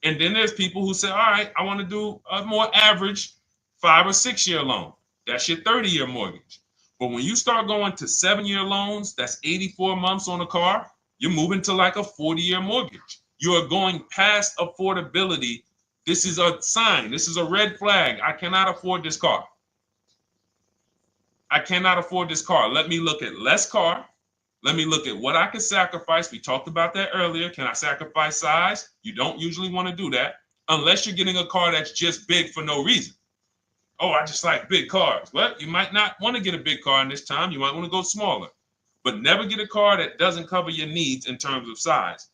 And then there's people who say, all right, I want to do a more average 5 or 6-year loan. That's your 30-year mortgage. But when you start going to 7-year loans, that's 84 months on a car, you're moving to like a 40-year mortgage. You are going past affordability. This is a sign. This is a red flag. I cannot afford this car. I cannot afford this car. Let me look at less car. Let me look at what I can sacrifice. We talked about that earlier. Can I sacrifice size? You don't usually want to do that unless you're getting a car that's just big for no reason. Oh, I just like big cars. Well, you might not want to get a big car in this time. You might want to go smaller. But never get a car that doesn't cover your needs in terms of size.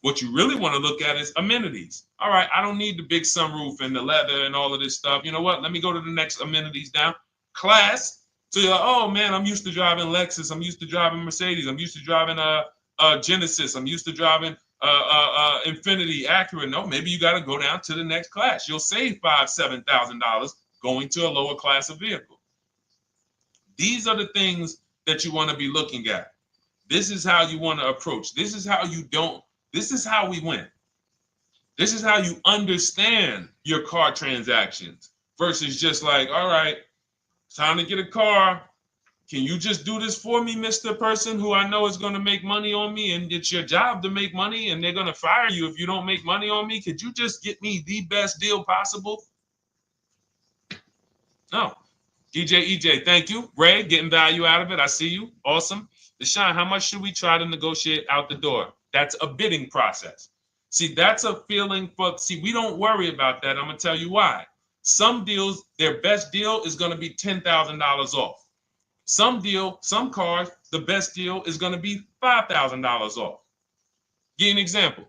What you really want to look at is amenities. All right, I don't need the big sunroof and the leather and all of this stuff. You know what? Let me go to the next amenities down. Class. So you're like, oh man, I'm used to driving Lexus. I'm used to driving Mercedes. I'm used to driving Genesis. I'm used to driving Infinity, Acura. No, maybe you got to go down to the next class. You'll save $5,000-$7,000 going to a lower class of vehicle. These are the things that you want to be looking at. This is how you want to approach. This is how you don't. This is how we win. This is how you understand your car transactions versus just like, all right, time to get a car. Can you just do this for me, Mr. Person who I know is going to make money on me, and it's your job to make money and they're going to fire you if you don't make money on me? Could you just get me the best deal possible? No. EJ, thank you. Ray, getting value out of it. I see you. Awesome. Deshone, how much should we try to negotiate out the door? That's a bidding process. See, that's a feeling for, see, we don't worry about that. I'm going to tell you why. Some deals, their best deal is going to be $10,000 off. Some cars, the best deal is going to be $5,000 off. Give you an example.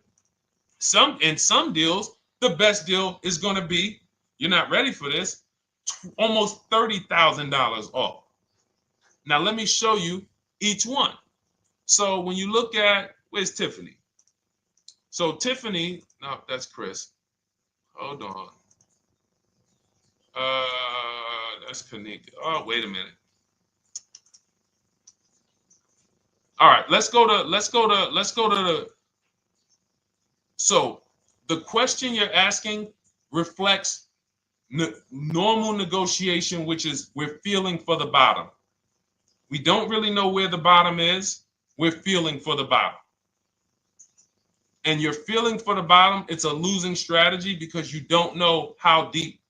In some deals, the best deal is going to be, you're not ready for this, almost $30,000 off. Now, let me show you each one. So when you look at, where's Tiffany? So Tiffany, no, that's Chris. Hold on. That's Kanika. Oh, wait a minute. All right, let's go to the. So the question you're asking reflects normal negotiation, which is we're feeling for the bottom. We don't really know where the bottom is. We're feeling for the bottom. And you're feeling for the bottom, it's a losing strategy because you don't know how deep,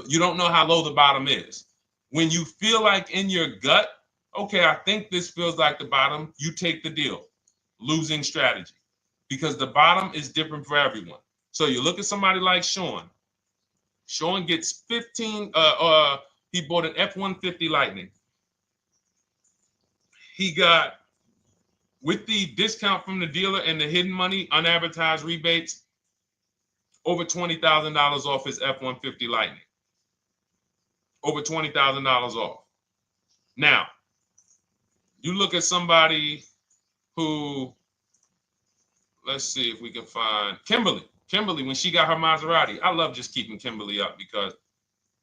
you don't know how low the bottom is. When you feel like in your gut, okay, I think this feels like the bottom, you take the deal. Losing strategy. Because the bottom is different for everyone. So you look at somebody like Sean. Sean gets 15, he bought an F-150 Lightning. He got, with the discount from the dealer and the hidden money, unadvertised rebates, over $20,000 off his F-150 Lightning. Over $20,000 off. Now, you look at somebody who, let's see if we can find Kimberly. Kimberly, when she got her Maserati, I love just keeping Kimberly up because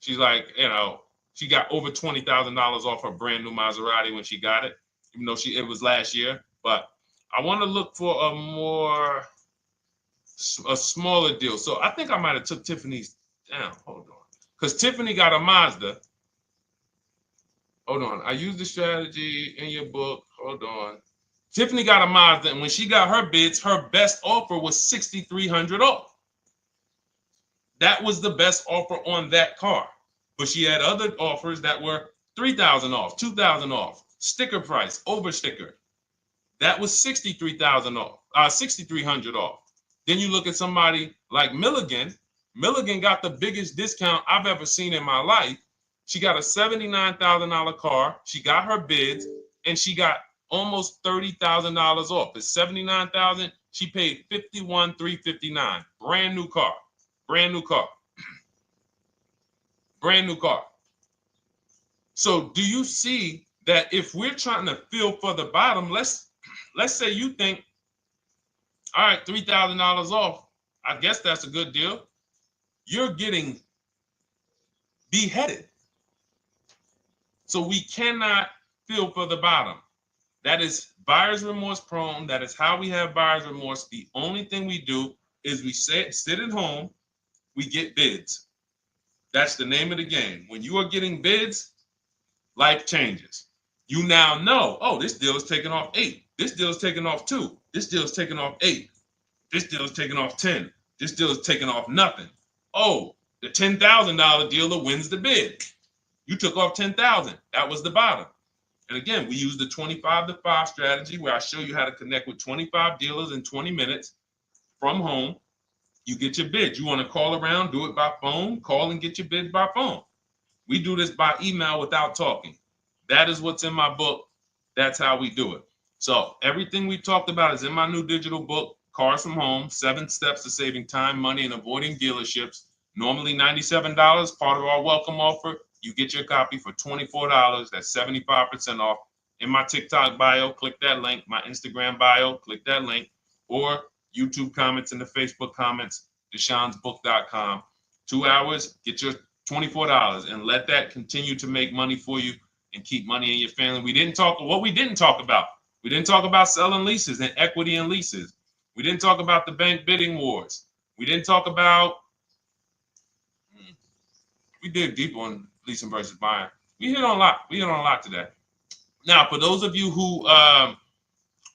she's like, you know, she got over $20,000 off her brand new Maserati when she got it, even though it was last year. But I want to look for a smaller deal. So I think I might have took Tiffany's down. Hold on. Because Tiffany got a Mazda. Hold on. I used the strategy in your book. Hold on. Tiffany got a Mazda, and when she got her bids, her best offer was $6,300 off. That was the best offer on that car. But she had other offers that were $3,000 off, $2,000 off, sticker price, over sticker. That was $63,000 off, $6,300 off. Then you look at somebody like Milligan. Milligan got the biggest discount I've ever seen in my life. She got a $79,000 car. She got her bids, and she got almost $30,000 off. It's $79,000. She paid $51,359. Brand new car. Brand new car. Brand new car. So do you see that if we're trying to feel for the bottom, let's say you think, all right, $3,000 off. I guess that's a good deal. You're getting beheaded. So we cannot feel for the bottom. That is buyer's remorse prone. That is how we have buyer's remorse. The only thing we do is we sit at home, we get bids. That's the name of the game. When you are getting bids, life changes. You now know, oh, this deal is taking off 8. This deal is taking off 2. This deal is taking off 8. This deal is taking off 10. This deal is taking off nothing. Oh, the $10,000 dealer wins the bid. You took off $10,000. That was the bottom. And again, we use the 25-to-5 strategy where I show you how to connect with 25 dealers in 20 minutes from home. You get your bid. You want to call around, do it by phone, call and get your bid by phone. We do this by email without talking. That is what's in my book. That's how we do it. So everything we talked about is in my new digital book Cars from Home, 7 Steps to Saving Time, Money, and Avoiding Dealerships. Normally $97, part of our welcome offer. You get your copy for $24. That's 75% off. In my TikTok bio, click that link. My Instagram bio, click that link. Or YouTube comments in the Facebook comments, deshonsbook.com. 2 hours, get your $24, and let that continue to make money for you and keep money in your family. We didn't talk about. We didn't talk about selling leases and equity in leases. We didn't talk about the bank bidding wars. We didn't talk about, we dig deep on leasing versus buying. We hit on a lot. We hit on a lot today. Now, for those of you who are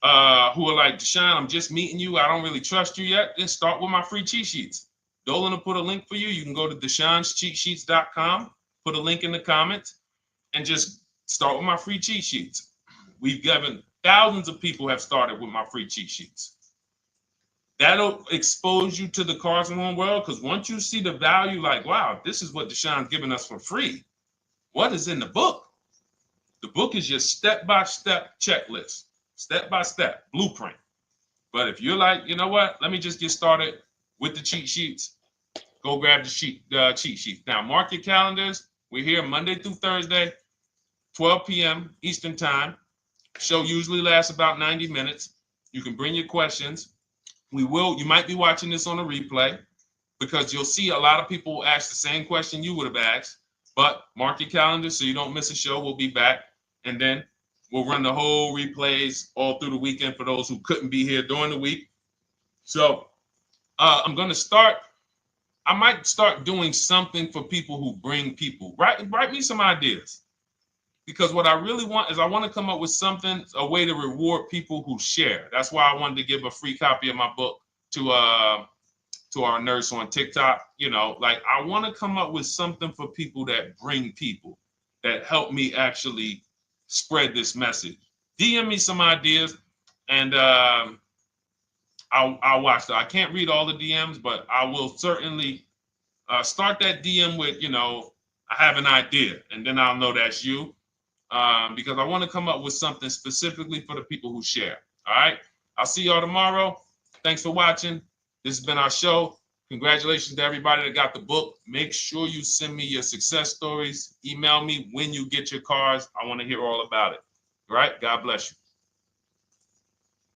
like, Deshone, I'm just meeting you, I don't really trust you yet, then start with my free cheat sheets. Dolan will put a link for you. You can go to DeshonesCheatSheets.com, put a link in the comments, and just start with my free cheat sheets. We've given thousands of people have started with my free cheat sheets. That'll expose you to the Cars from Home world, because once you see the value, like, wow, this is what Deshone's giving us for free. What is in the book? The book is your step-by-step checklist, step-by-step blueprint. But if you're like, you know what, let me just get started with the cheat sheets, go grab the cheat sheets. Now, mark your calendars. We're here Monday through Thursday, 12 p.m. Eastern Time. Show usually lasts about 90 minutes. You can bring your questions. You might be watching this on a replay, because you'll see a lot of people ask the same question you would have asked. But mark your calendar so you don't miss a show. We'll be back, and then we'll run the whole replays all through the weekend for those who couldn't be here during the week. So I'm going to start. I might start doing something for people who bring people. Write me some ideas, because what I really want is I want to come up with something, a way to reward people who share. That's why I wanted to give a free copy of my book to our nurse on TikTok. You know, like, I want to come up with something for people that bring people, that help me actually spread this message. DM me some ideas, and I'll watch that. I can't read all the DMs, but I will certainly start that DM with, I have an idea, and then I'll know that's you, because I want to come up with something specifically for the people who share. All right. I'll see y'all tomorrow. Thanks for watching. This has been our show. Congratulations to everybody that got the book. Make sure you send me your success stories. Email me when you get your cars. I want to hear all about it. All right. God bless you.